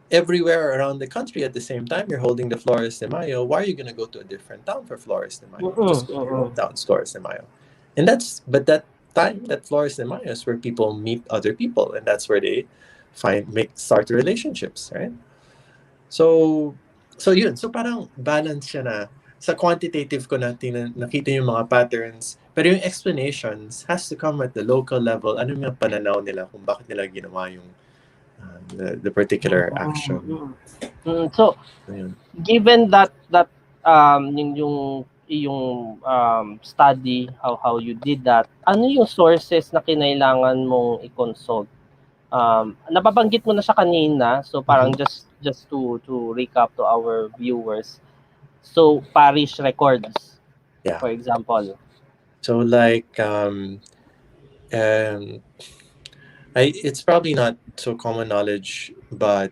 everywhere around the country at the same time you're holding the Flores de Mayo. Why are you going to go to a different town for Flores de Mayo? Just go to your hometown, Flores de Mayo. And but that time, that Flores de Mayo is where people meet other people, and that's where they start relationships, right? So yun. So parang balance siya na sa quantitative ko nakita yung mga patterns, pero yung explanations has to come at the local level. Ano yung pananaw nila kung bakit nila ginawa yung the particular action. So, Ayun. given that yung study, how you did that, ano yung sources na kinailangan mong i-consult? Nababanggit mo na siya kanina, so parang just to recap to our viewers. So parish records, for example. So like it's probably not so common knowledge, but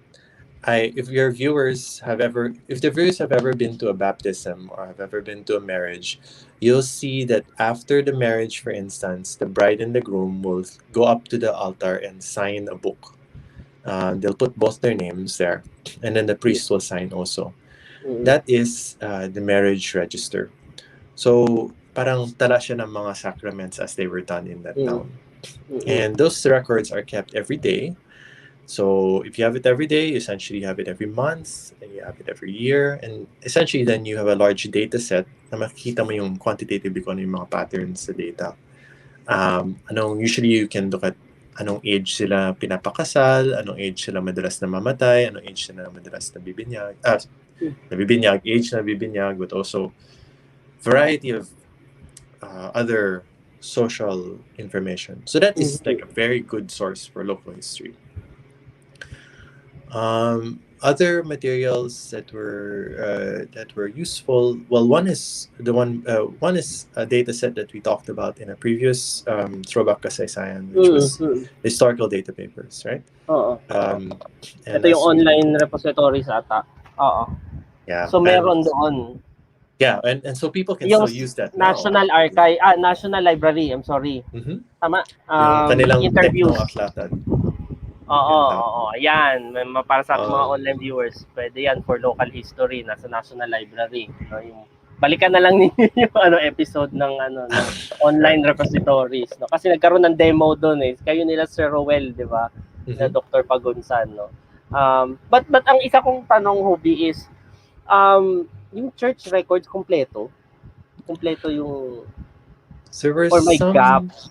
if the viewers have ever been to a baptism or have ever been to a marriage, you'll see that after the marriage, for instance, the bride and the groom will go up to the altar and sign a book. They'll put both their names there, and then the priest will sign also. That is the marriage register. So parang tala siya ng mga sacraments as they were done in that town. And those records are kept every day. So if you have it every day, essentially you have it every month, and you have it every year, and essentially then you have a large data set na makikita mo yung quantitatively kung ano yung mga patterns sa data. Usually you can look at anong age sila pinapakasal, anong age sila madalas na mamatay, anong age sila madalas na nabibinyag, age na nabibinyag, but also variety of other social information. So that is like a very good source for local history. Other materials that were useful. Well, one is a data set that we talked about in a previous Throwback Kasaysayan, which was historical data papers, right? And ito yung online repositories ata. Yeah. So meron doon. Yeah, and so people can still use that now. National Archive, National Library, I'm sorry. Tama. Yung kanilang interviews. Aklatan. Oo, ayan. Para sa mga online viewers, pwede yan for local history, nasa National Library. Yung balikan na lang ninyo yung episode ng ng online repositories, no? Kasi nagkaroon ng demo doon eh. Kayo nila Sir Rowell, 'di ba? Na Dr. Pagunsan, no. But ang isa kong tanong, Hobby, is yung church records kompleto yung or may gaps.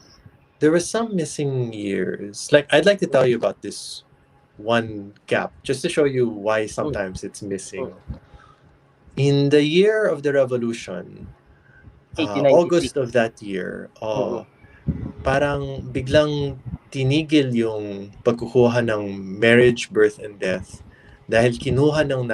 There were some missing years. Like, I'd like to tell you about this one gap, just to show you why sometimes it's missing. In the year of the revolution, August of that year, parang biglang tinigil yung pagkukuha ng marriage, birth, and death dahil kinuha ng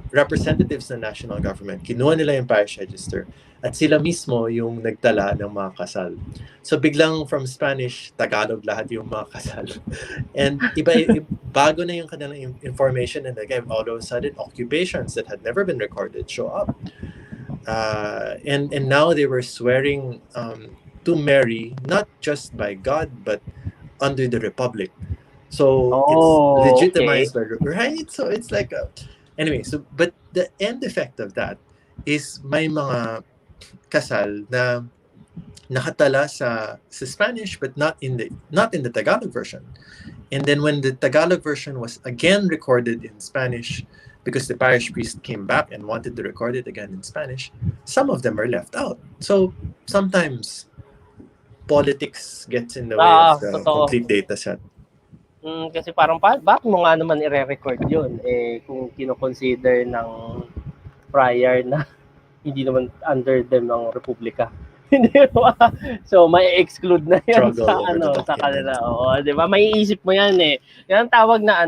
representatives ng national government, kinuha nila yung parish register, at sila mismo yung nagtala ng mga kasal. So biglang from Spanish, Tagalog lahat yung mga kasal. And bago na yung kanilang information, and again, all of a sudden, occupations that had never been recorded show up. And now they were swearing to marry, not just by God, but under the Republic. So it's legitimized by, right? So it's like anyway, but the end effect of that is may mga kasal na nakatala sa Spanish, but not in the Tagalog version. And then when the Tagalog version was again recorded in Spanish, because the parish priest came back and wanted to record it again in Spanish, some of them are left out. So sometimes politics gets in the way of the complete data set. Kasi parang bakit mo nga naman i-record yun kung kino-consider ng prior na hindi naman under them ng Republika. Hindi ba? So may exclude na yan sa kanila. Oo, 'di ba? May iisip mo yan eh. Yan ang tawag na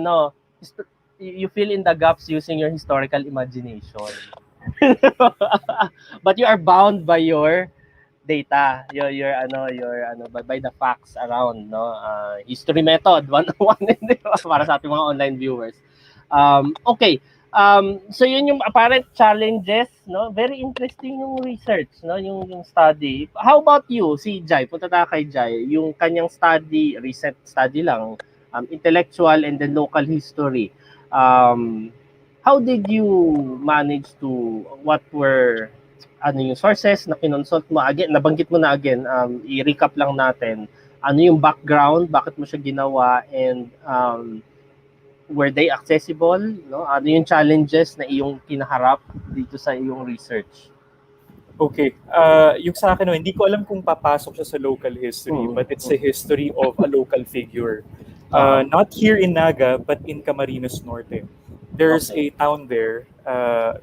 you fill in the gaps using your historical imagination. But you are bound by your data, by the facts around, no? History method 101 di ba? Para sa ating mga online viewers. Okay. So yun yung apparent challenges, no? Very interesting yung research, no? Yung study. How about you, si Jai? Punta tayo kay Jai. Yung kanyang study, recent study lang, intellectual and then local history. How did you manage to, what were yung sources na kinonsult mo? Again, nabanggit mo na again, i-recap lang natin. Ano yung background, bakit mo siya ginawa, and were they accessible? No? Ano yung challenges na iyong kinaharap dito sa iyong research? Okay. Yung sa akin, hindi ko alam kung papasok siya sa local history, but it's a history of a local figure. Not here in Naga, but in Camarines Norte. There's a town there,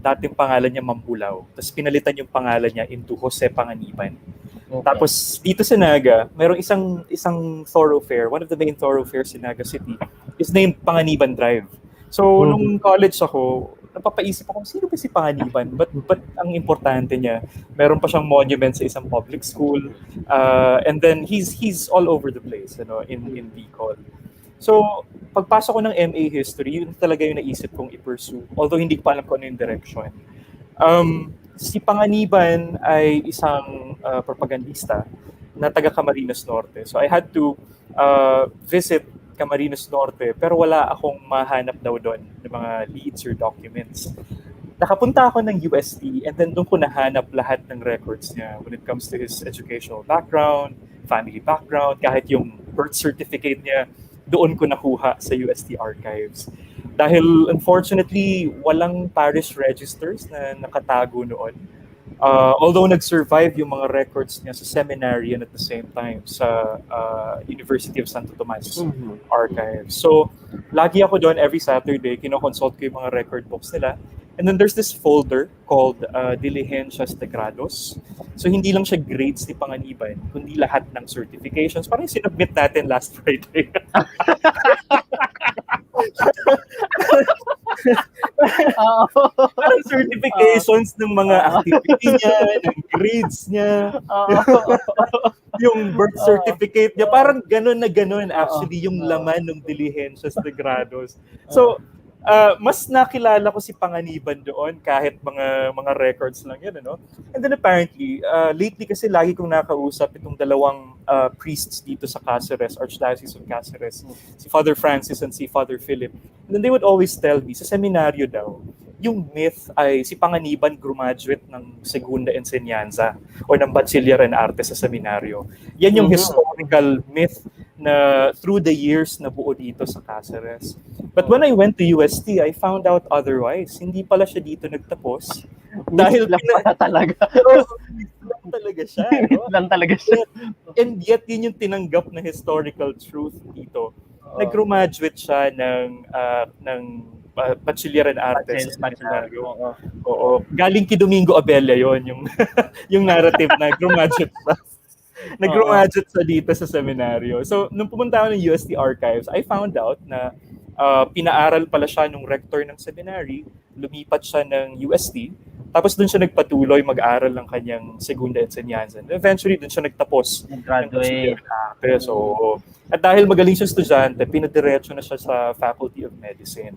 dating pangalan niya Mambulaw. Tapos pinalitan yung pangalan niya into Jose Panganiban. Okay. Tapos dito sa Naga, mayroong isang thoroughfare, one of the main thoroughfares in Naga City, is named Panganiban Drive. So nung college ako, napapaisip ako, sino ba si Panganiban? But ang importante niya, meron pa siyang monument sa isang public school, and then he's all over the place, in Bicol. So, pagpasok ko ng MA History, yun talaga yung naisip kong i-pursue. Although hindi ko pa alam kung ano yung direction. Si Panganiban ay isang propagandista na taga Camarines Norte. So, I had to visit Camarines Norte, pero wala akong mahanap daw doon ng mga leads or documents. Nakapunta ako ng UST, and then doon ko nahanap lahat ng records niya when it comes to his educational background, family background, kahit yung birth certificate niya, doon ko nakuha sa UST archives. Dahil unfortunately, walang parish registers na nakatago noon. Although nag-survive yung mga records niya sa seminary and at the same time sa University of Santo Tomas archives. So, lagi ako doon every Saturday, kinoconsult ko yung mga record books nila. And then there's this folder called Diligencias de Grados. So hindi lang siya grades ni Panganiban, kundi lahat ng certifications. Parang sinubmit natin last Friday. Parang certifications ng mga activity niya, ng grades niya, yung birth certificate niya. Parang ganun na ganun actually yung laman ng Diligencias de Grados. So, mas nakilala ko si Panganiban doon kahit mga records lang yan, And then apparently, lately kasi lagi kong nakausap itong dalawang priests dito sa Cáceres, Archdiocese of Cáceres, si Father Francis and si Father Philip. And then they would always tell me, sa seminaryo daw, yung myth ay si Panganiban graduate ng Segunda Enseñanza o ng Bachiller in Artes sa seminaryo. Yan yung historical myth na through the years na buo dito sa Cáceres. But when I went to UST, I found out otherwise. Hindi pala siya dito nagtapos. Dahil lang talaga. lang talaga siya. Lang talaga siya. And yet, yun yung tinanggap na historical truth dito. Nag-graduate siya ng Bachiller in Artes sa seminaryo. Oo. Galing kay Domingo Abella yon yung narrative na graduate siya. Nag-graduate sa dito sa seminaryo. So, nung pumunta ako ng UST Archives, I found out na pinaaral pala siya nung rector ng seminary, lumipat siya ng UST, tapos doon siya nagpatuloy mag-aral ng kanyang Segunda Enseñanza. Eventually, doon siya nagtapos. Nag-graduate. So, at dahil magaling siya estudyante, pinadiretso na siya sa Faculty of Medicine,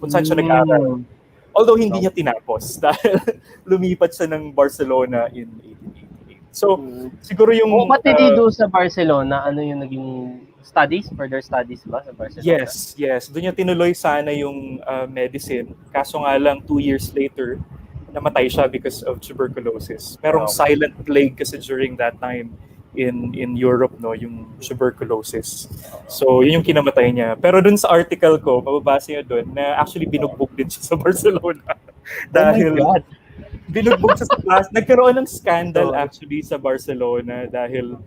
kung saan siya nag-aral. Although hindi niya tinapos dahil lumipat siya ng Barcelona in 1888. So, siguro yung... Ba't hindi doon sa Barcelona? Ano yung naging studies? Further studies ba sa Barcelona? Yes. Doon niya tinuloy sana yung medicine. Kaso nga lang, 2 years later, namatay siya because of tuberculosis. Merong silent plague kasi during that time in Europe, yung tuberculosis. So, yun yung kinamatay niya. Pero doon sa article ko, mababasa niyo doon na actually binugbog din siya sa Barcelona. Dahil... Oh my God. Binugbog sa class. Nagkaroon ng scandal actually sa Barcelona dahil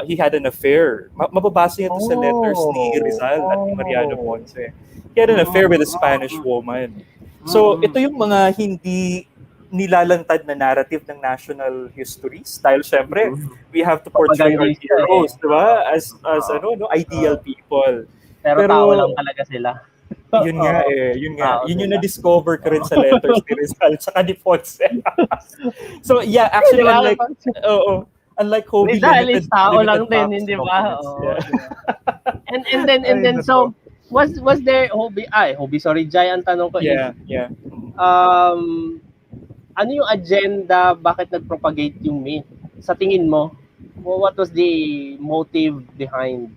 he had an affair. Mababasa niyo ito sa letters ni Rizal at ni Mariano Ponce. He had an affair with a Spanish woman. So, ito yung mga hindi nilalantad na narrative ng national histories dahil syempre we have to portray our heroes, di ba? As ideal people. Pero tao lang talaga sila. Yun nga eh, yun nga. Yun yung diba? na-discover ko rin sa letters ni Rizal tsaka ni Ponce. So yeah, actually Diba? unlike Hobie Rizal is tao limited lang din, box hindi ba? documents. Oo, Yeah. diba? And Ay, then nako. so was there Hobie, sorry, Jai, ang tanong ko is Yeah. um ano yung agenda, bakit nag-propagate yung myth? Sa tingin mo, what was the motive behind?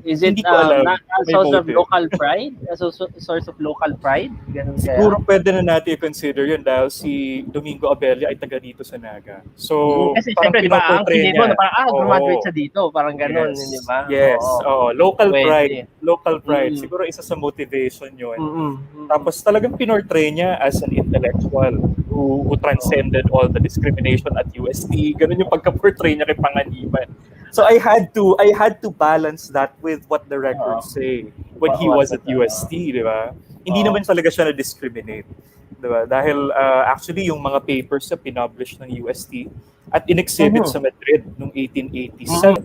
Is it Hindi ko alam. not a May source of motive. local pride? A source of local pride? Ganun Siguro kaya? pwede na natin i-consider yun dahil si Domingo Abella ay taga dito sa Naga. So, Kasi parang syempre, di ba, ang pinoportray tingin mo na niya. parang, graduate Oo. siya dito. Parang ganun, hindi ba? Yes. Oo. Oo. Local pride. Pwede. Local pride. Mm-mm. Siguro isa sa motivation yun. Mm-mm. Tapos talagang pinortray niya as an intellectual who transcended all the discrimination at UST. Ganun yung pagka-portray niya kay Panganiban. So I had to balance that with what the records say when he was at UST, di ba? Hindi naman talaga siya na-discriminate. Di ba? Dahil actually yung mga papers na pinublish ng UST at in-exhibit sa Madrid noong 1887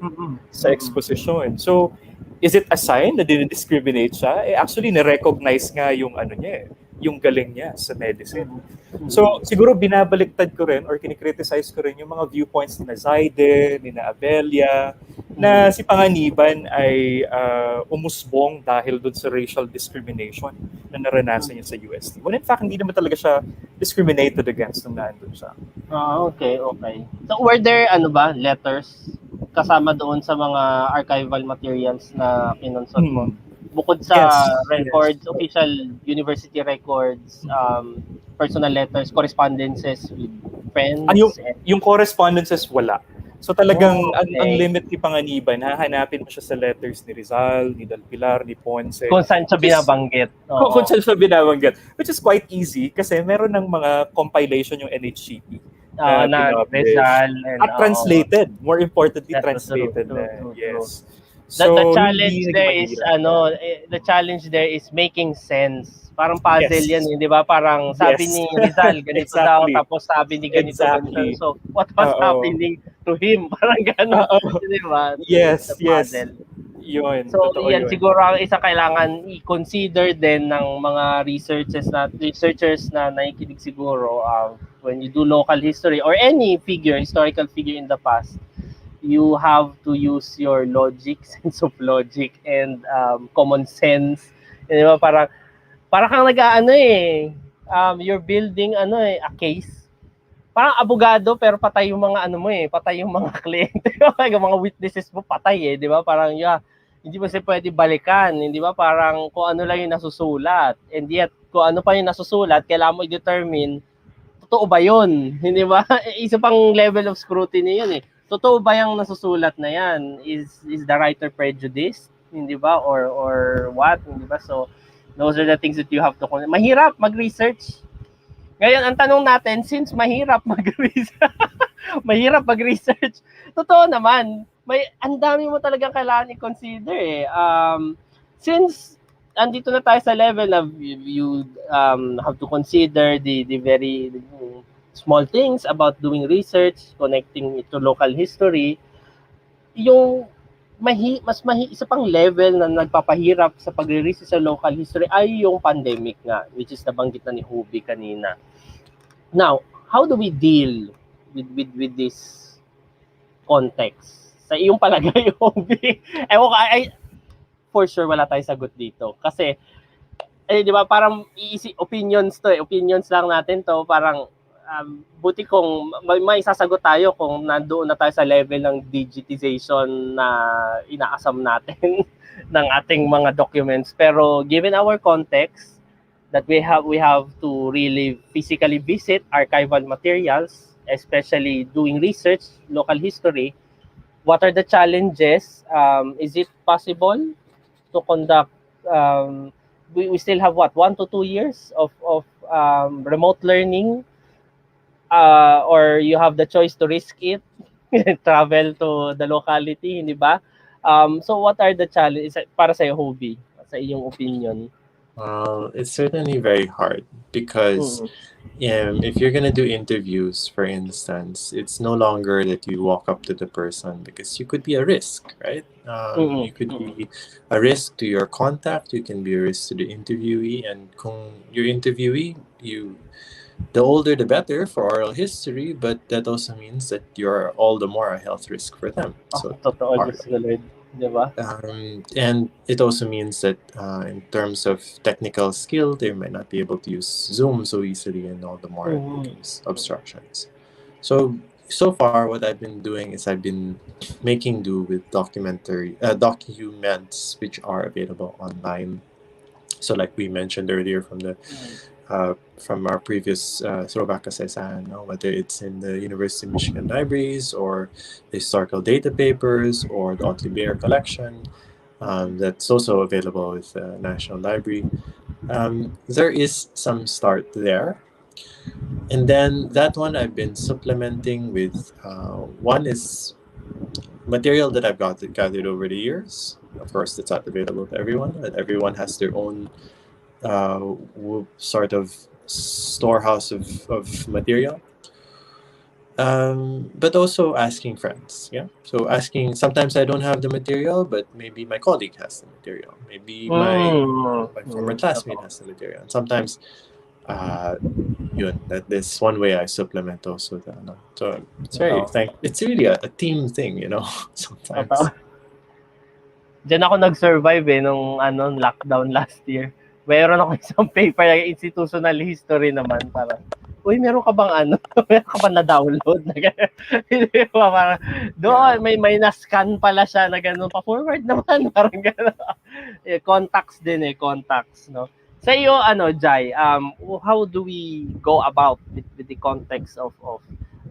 sa exposition. So, is it a sign na dinidiscriminate siya? Actually, na-recognize nga yung ano niya yung galing niya sa medicine. So, siguro binabaliktad ko rin or kinikriticize ko rin yung mga viewpoints ni Zaide, ni Abelia, na si Panganiban ay umusbong dahil dun sa racial discrimination na naranasan niya sa UST. When in fact, hindi naman talaga siya discriminated against nung naandun siya. Okay. So, were there, letters kasama doon sa mga archival materials na kinonsult mo? Bukod sa records, official university records, personal letters, correspondences with friends? Yung correspondences, wala. So talagang ang limit ni Panganiban, hahanapin mo siya sa letters ni Rizal, ni Del Pilar, ni Ponce. Kung saan siya binabanggit. Kung saan siya binabanggit. Which is quite easy kasi meron ng mga compilation yung NHCP. Na Rizal. At translated. More importantly, translated. Yes. So, the challenge there is the challenge there is making sense. Parang puzzle yan, di ba? Parang sabi ni Rizal ganito daw, tapos sabi ni ganito. So, what was happening to him? Parang gano'n, di ba? Yes. Yun. So, yan siguro ang isa kailangan i-consider din ng mga researchers na nakikinig siguro when you do local history or any historical figure in the past. You have to use your sense of logic and common sense. Di ba? Parang kang you're building a case. Parang abogado pero patay yung mga patay yung mga kliyente. Yung mga witnesses mo patay di ba? Parang hindi mo siya pwede balikan, hindi ba? Parang kung ano lang yung nasusulat. And yet, kung ano pa yung nasusulat, kailangan mo i-determine totoo ba yun? Hindi ba? Isa pang level of scrutiny yun Totoo ba yung nasusulat na yan? Is the writer prejudiced? Hindi ba? Or what? Hindi ba? So, those are the things that you have to consider. Mahirap mag-research. Ngayon, ang tanong natin, since mahirap mag-research, totoo naman, ang dami mo talagang kailangan i-consider Since andito na tayo sa level na you have to consider the very small things about doing research, connecting it to local history, yung isa pang level na nagpapahirap sa pagre-research sa local history ay yung pandemic nga, which is nabanggit na ni Hobie kanina. Now, how do we deal with this context? Sa iyong palagay, Hobie, for sure wala tayong sagot dito. Kasi, di ba, parang opinions lang natin to, parang buti kung may sasagot tayo kung nandoon na tayo sa level ng digitization na inaasam natin ng ating mga documents. Pero given our context that we have to really physically visit archival materials, especially doing research, local history, what are the challenges? Is it possible to conduct we still have 1 to 2 years of remote learning, or you have the choice to risk it, travel to the locality, hindi ba? So what are the challenges para sa Hobie, sa iyong opinion? It's certainly very hard because if you're gonna do interviews, for instance, it's no longer that you walk up to the person because you could be a risk, right? You could be a risk to your contact. You can be a risk to the interviewee, and kung your interviewee, the older the better for oral history, but that also means that you're all the more a health risk for them. So Totoo, Diyos ko, Lord. Di ba? and it also means that in terms of technical skill, they might not be able to use Zoom so easily, and all the more it becomes obstructions. So far, what I've been doing is I've been making do with documents which are available online. So, like we mentioned earlier from our previous Throwback Kasaysayan, whether it's in the University of Michigan libraries or the historical data papers or the Otley Bear collection, that's also available with the National Library. There is some start there. And then that one I've been supplementing with one is material that I've gathered over the years. Of course, it's not available to everyone, and everyone has their own sort of storehouse of material. But also asking friends, yeah. So asking, sometimes I don't have the material, but maybe my colleague has the material. Maybe my former classmate has the material. And sometimes, that's one way I supplement also. So it's really a team thing, sometimes. Totoo. Diyan ako nag-survive nung lockdown last year. Meron ako isang paper, institutional history naman, para uy, meron ka bang meron ka bang na-download? Hindi ba, parang, doon, may na-scan pala siya na gano'n, pa-forward naman, parang gano'n. Contacts din contacts, no? Sa iyo, Jai, how do we go about with the context of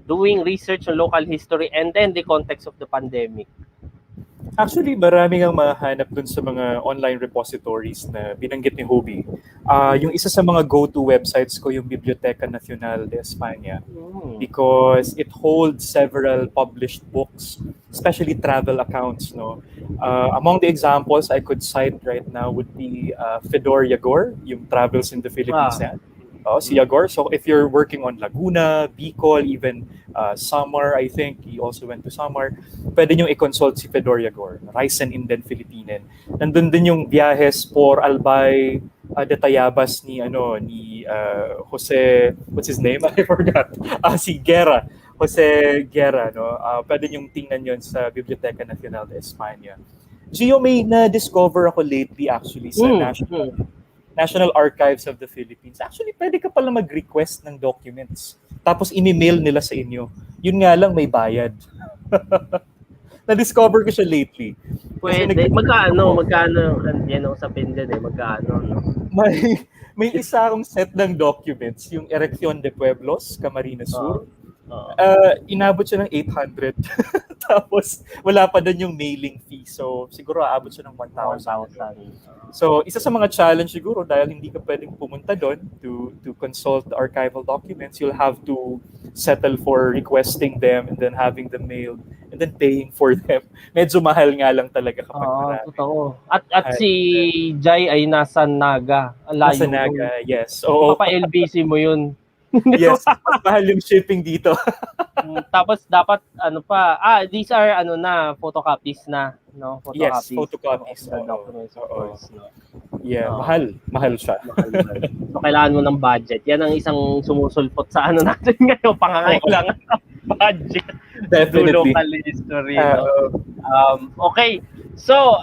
doing research on local history and then the context of the pandemic? Actually, marami kang mahanap dun sa mga online repositories na binanggit ni Hobie. Yung isa sa mga go-to websites ko, yung Biblioteca Nacional de España, because it holds several published books, especially travel accounts. No, among the examples I could cite right now would be Fedor Yagor, yung Travels in the Philippines. Si Yagor. So if you're working on Laguna, Bicol, even Samar, I think he also went to Samar, pwede nyo i-consult si Fedor Yagor, Reisen in den Philippinen. Nandun din yung Viajes por Albay de Tayabas ni Jose, what's his name? I forgot. Si Guerra. Jose Guerra, no? Pwede nyo tingnan yun sa Biblioteca Nacional de España. Gio, may na-discover ako lately actually sa National Archives of the Philippines. Actually, pwede ka pala mag-request ng documents. Tapos imi-mail nila sa inyo. Yun nga lang, may bayad. Na-discover ko siya lately. Pwede. Magkano yan ang usapin din magkano, no? May isa akong set ng documents, yung Erección de Pueblos, Camarines Sur. Inabot siya ng 800. Tapos wala pa doon yung mailing fee. So siguro aabot siya ng 1,000. So isa sa mga challenge siguro, dahil hindi ka pwedeng pumunta doon to consult the archival documents, you'll have to settle for requesting them and then having them mailed and then paying for them. Medyo mahal nga lang talaga kapag marami. Totoo. At si Jai ay nasa Naga. Nasa Naga, yes. Oo. Papa-LBC mo yun. Yes, mas mahal yung shipping dito. Tapos dapat these are photocopies na, no? Yes, photocopies. Documents, of course, no? Yeah, mahal siya. So kailangan mo ng budget. Yan ang isang sumusulpot sa natin ngayon, pangangailangan ng budget. Definitely. Local history, no? Okay. So,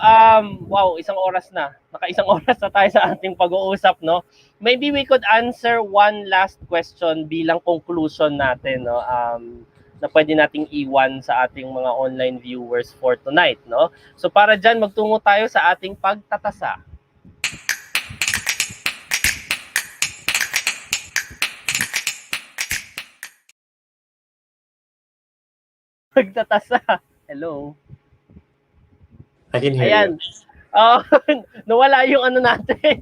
wow, isang oras na. Naka-isang oras na tayo sa ating pag-uusap, no? Maybe we could answer one last question bilang conclusion natin, no? Na pwede nating iwan sa ating mga online viewers for tonight, no? So para dyan, magtungo tayo sa ating pagtatasa. Pagtatasa. Hello. I can hear Ayan. you. Nawala yung natin.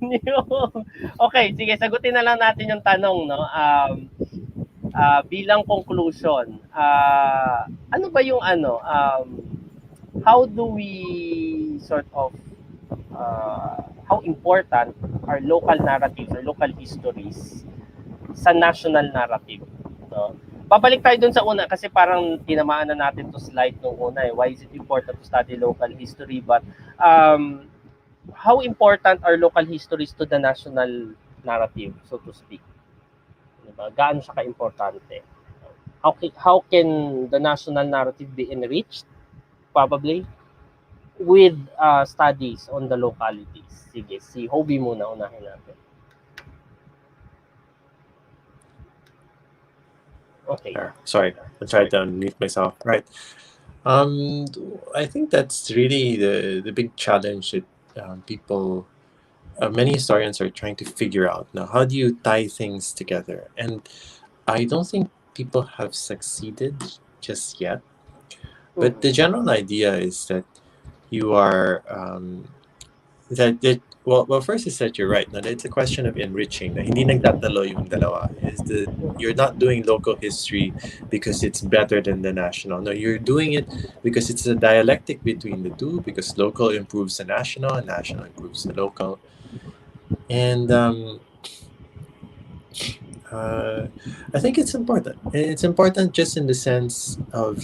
Okay, sige, sagutin na lang natin yung tanong, no? Bilang conclusion, ano ba yung how do we sort of how important are local narratives or local histories sa national narrative. No? Babalik tayo dun sa una kasi parang tinamaan na natin to slide nung una. Why is it important to study local history? But how important are local histories to the national narrative, so to speak? Diba? Gaano siya ka-importante? How can the national narrative be enriched? Probably with studies on the localities. Sige, si Hobie muna, unahin natin. Okay. Sorry, I tried to unmute myself. Right. I think that's really the big challenge that people, many historians are trying to figure out now. How do you tie things together? And I don't think people have succeeded just yet. But the general idea is that you are well, first is that you're right. Now it's a question of enriching. Na hindi nagtatalo yung dalawa. Is that you're not doing local history because it's better than the national. No, you're doing it because it's a dialectic between the two. Because local improves the national, and national improves the local. And I think it's important. It's important just in the sense of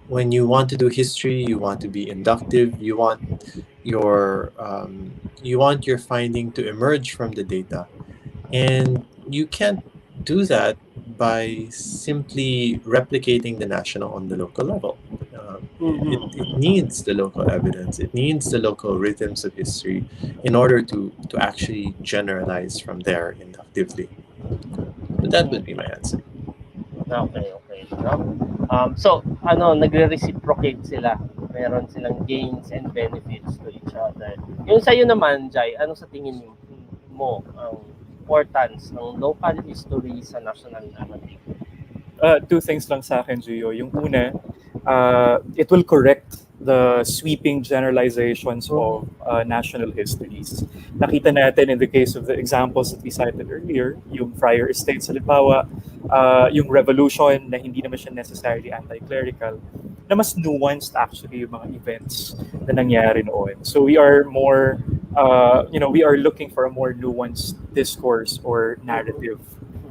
when you want to do history, you want to be inductive. You want your finding to emerge from the data, and you can't do that by simply replicating the national on the local level. It needs the local evidence. It needs the local rhythms of history in order to actually generalize from there inductively. But that would be my answer. Okay. No? So, nagre-reciprocate sila. Meron silang gains and benefits to each other. Yung sa'yo naman, Jai, ano sa tingin mo ang importance ng local history sa national narrative? Two things lang sa akin, Gio. Yung una, it will correct the sweeping generalizations of national histories. Nakita natin in the case of the examples that we cited earlier, yung friar estates sa Lipawa, yung revolution na hindi naman siya necessarily anti-clerical, na mas nuanced actually yung mga events na nangyari noon. So we are more, we are looking for a more nuanced discourse or narrative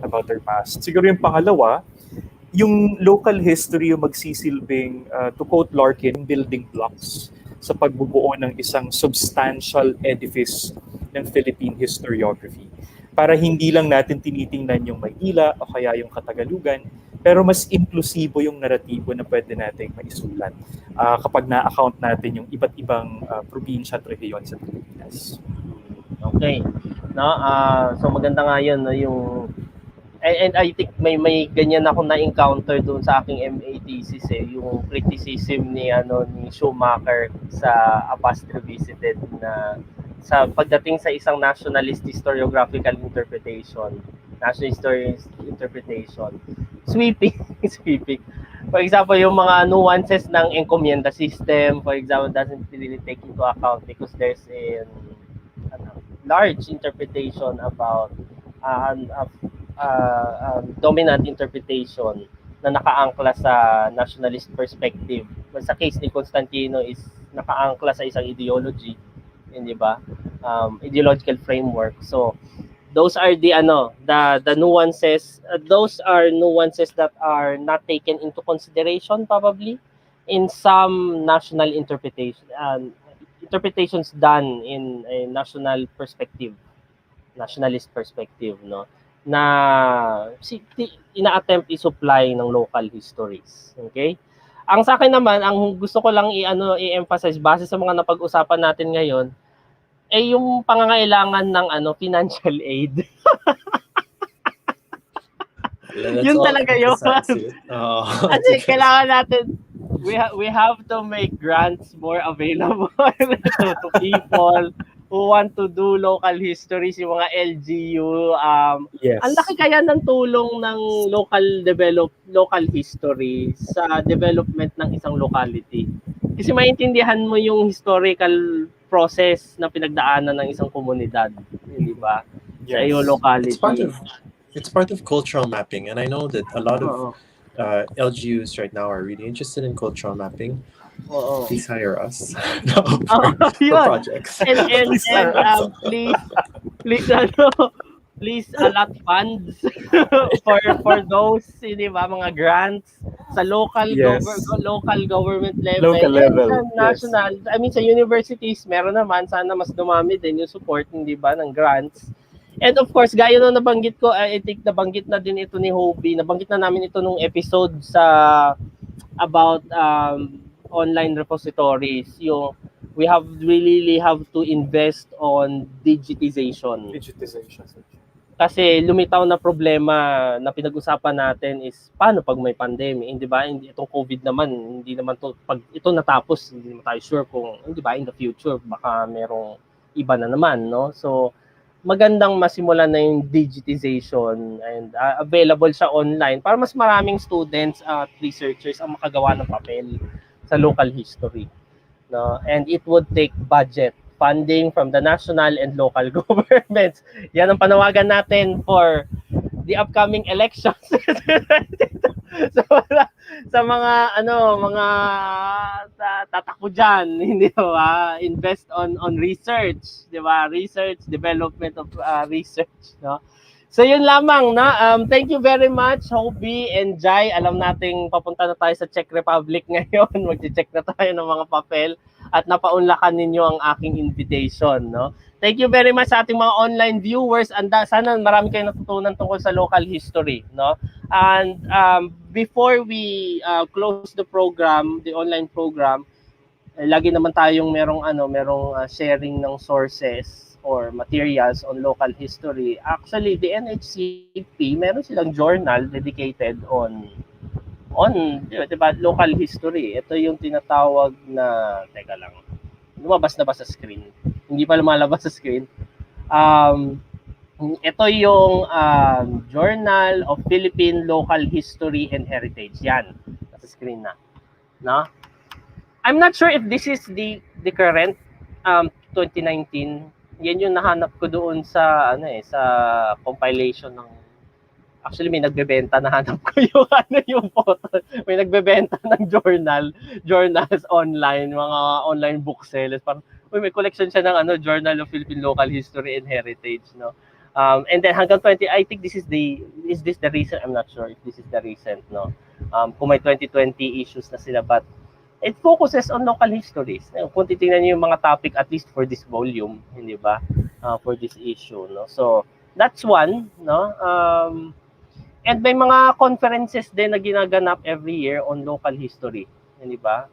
about their past. Siguro yung pangalawa, yung local history yung magsisilbing, to quote Larkin, building blocks sa pagbubuo ng isang substantial edifice ng Philippine historiography. Para hindi lang natin tinitingnan yung Maynila o kaya yung Katagalugan, pero mas inklusibo yung naratibo na pwede nating maisulat kapag na-account natin yung iba't ibang probinsya at rehiyon sa Pilipinas. Okay. No, so maganda nga yun, no, yung and I think may ganyan ako na-encounter doon sa aking MA thesis yung criticism ni Schumacher sa ASST Revisited na sa pagdating sa isang nationalist historiographical interpretation, national historians interpretation, sweeping. For example, yung mga nuances ng encomienda system, for example, doesn't really take into account because there's a large interpretation about dominant interpretation na nakaangkla sa nationalist perspective. Sa case ni Constantino is nakaangkla sa isang ideology, hindi ba? Ideological framework. So those are the nuances. Those are nuances that are not taken into consideration probably in some national interpretations done in a nationalist perspective, no? Na ina-attempt i-supply ng local histories. Okay? Ang sa akin naman, ang gusto ko lang i-emphasize base sa mga napag-usapan natin ngayon ay yung pangangailangan ng financial aid. Yun talaga yun. Kasi kailangan natin we have to make grants more available to people who want to do local histories, yung mga LGU. Yes. Ang laki kaya ng tulong ng local history sa development ng isang locality. Kasi maintindihan mo yung historical process na pinagdaanan ng isang komunidad, di ba? Yes. Sa iyong locality. It's part of cultural mapping, and I know that a lot of LGUs right now are really interested in cultural mapping. Please hire us for projects. And please please allot funds for those, di ba, mga grants sa Yes. local government level Local and sa level. Yes. national. I mean, sa universities, meron naman. Sana mas dumami din yung support, hindi ba, ng grants. And of course, gaya nung nabanggit ko, I think nabanggit na din ito ni Hobie. Nabanggit na namin ito nung episode sa about online repositories. Yung we really have to invest on digitization. Digitization. Kasi lumitaw na problema na pinag-usapan natin is paano pag may pandemic, hindi ba? Hindi itong COVID naman, hindi naman to pag ito natapos, hindi naman tayo sure kung hindi ba in the future baka merong iba na naman, no? So magandang masimulan na yung digitization and available siya online para mas maraming students at researchers ang makagawa ng papel sa local history, no? And it would take budget funding from the national and local governments. Yan ang panawagan natin for the upcoming elections. So, sa mga tatakbo diyan, hindi ba? Invest on research, 'di ba? Research, development of research, no? So yun lamang, na thank you very much Hobie and Jai. Alam nating papunta na tayo sa Czech Republic ngayon. Magche-check na tayo ng mga papel at napaunlakan ninyo ang aking invitation, no? Thank you very much sa ating mga online viewers. Sana marami kayong natutunan tungkol sa local history, no? And before we close the program, the online program, lagi naman tayong merong sharing ng sources or materials on local history. Actually, the NHCP, meron silang journal dedicated on diba, local history. Ito yung tinatawag na, teka lang, lumabas na ba sa screen? Hindi pa lumalabas sa screen. Ito yung Journal of Philippine Local History and Heritage. Yan, nasa screen na. No? I'm not sure if this is the current 2019. Yan yung nahanap ko doon sa sa compilation ng. Actually, may nagbebenta, nahanap ko yung photo. May nagbebenta ng journals online, mga online booksellers. Parang, may collection siya ng Journal of Philippine Local History and Heritage, no? And then hanggang 20, I think is this the recent? I'm not sure if this is the recent, no? Kung may 2020 issues na sila, but it focuses on local histories. Kung titingnan niyo yung mga topic, at least for this volume, hindi ba? For this issue, no? So, that's one, no? And may mga conferences din na ginaganap every year on local history, hindi ba?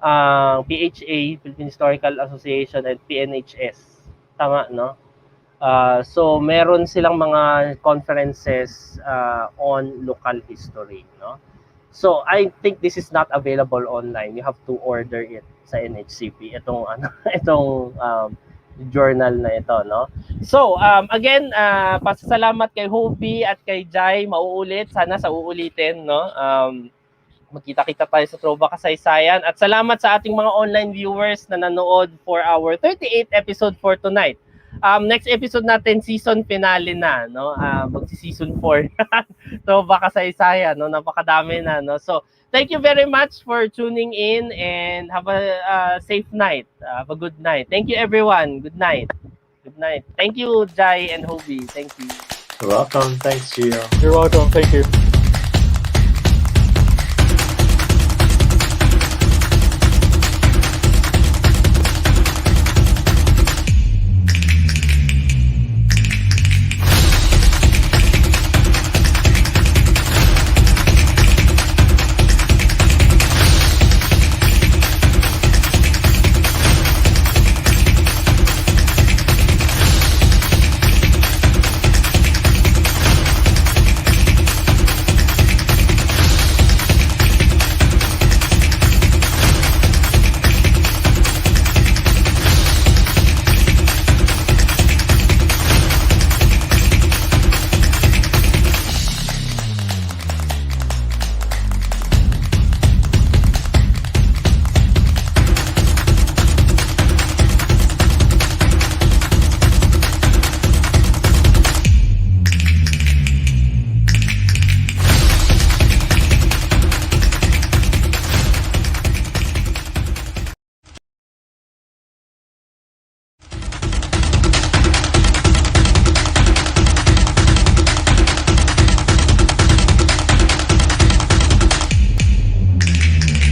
PHA, Philippine Historical Association, and PNHS. Tama, no? So meron silang mga conferences on local history, no? So I think this is not available online. You have to order it sa NHCP. Itong journal na ito, no? So, again, pasasalamat kay Hobie at kay Jai, mauulit, sana sa uulitin, no? Magkita-kita tayo sa Throwback Kasaysayan. At salamat sa ating mga online viewers na nanood for our 38th episode for tonight. Next episode natin, season finale na, no? Magsi-season 4. Throwback Kasaysayan, no? Napakadami na, no? So, thank you very much for tuning in and have a safe night. Have a good night. Thank you, everyone. Good night. Good night. Thank you, Jai and Hobie. Thank you. You're welcome. Thanks, Gio. You're welcome. Thank you.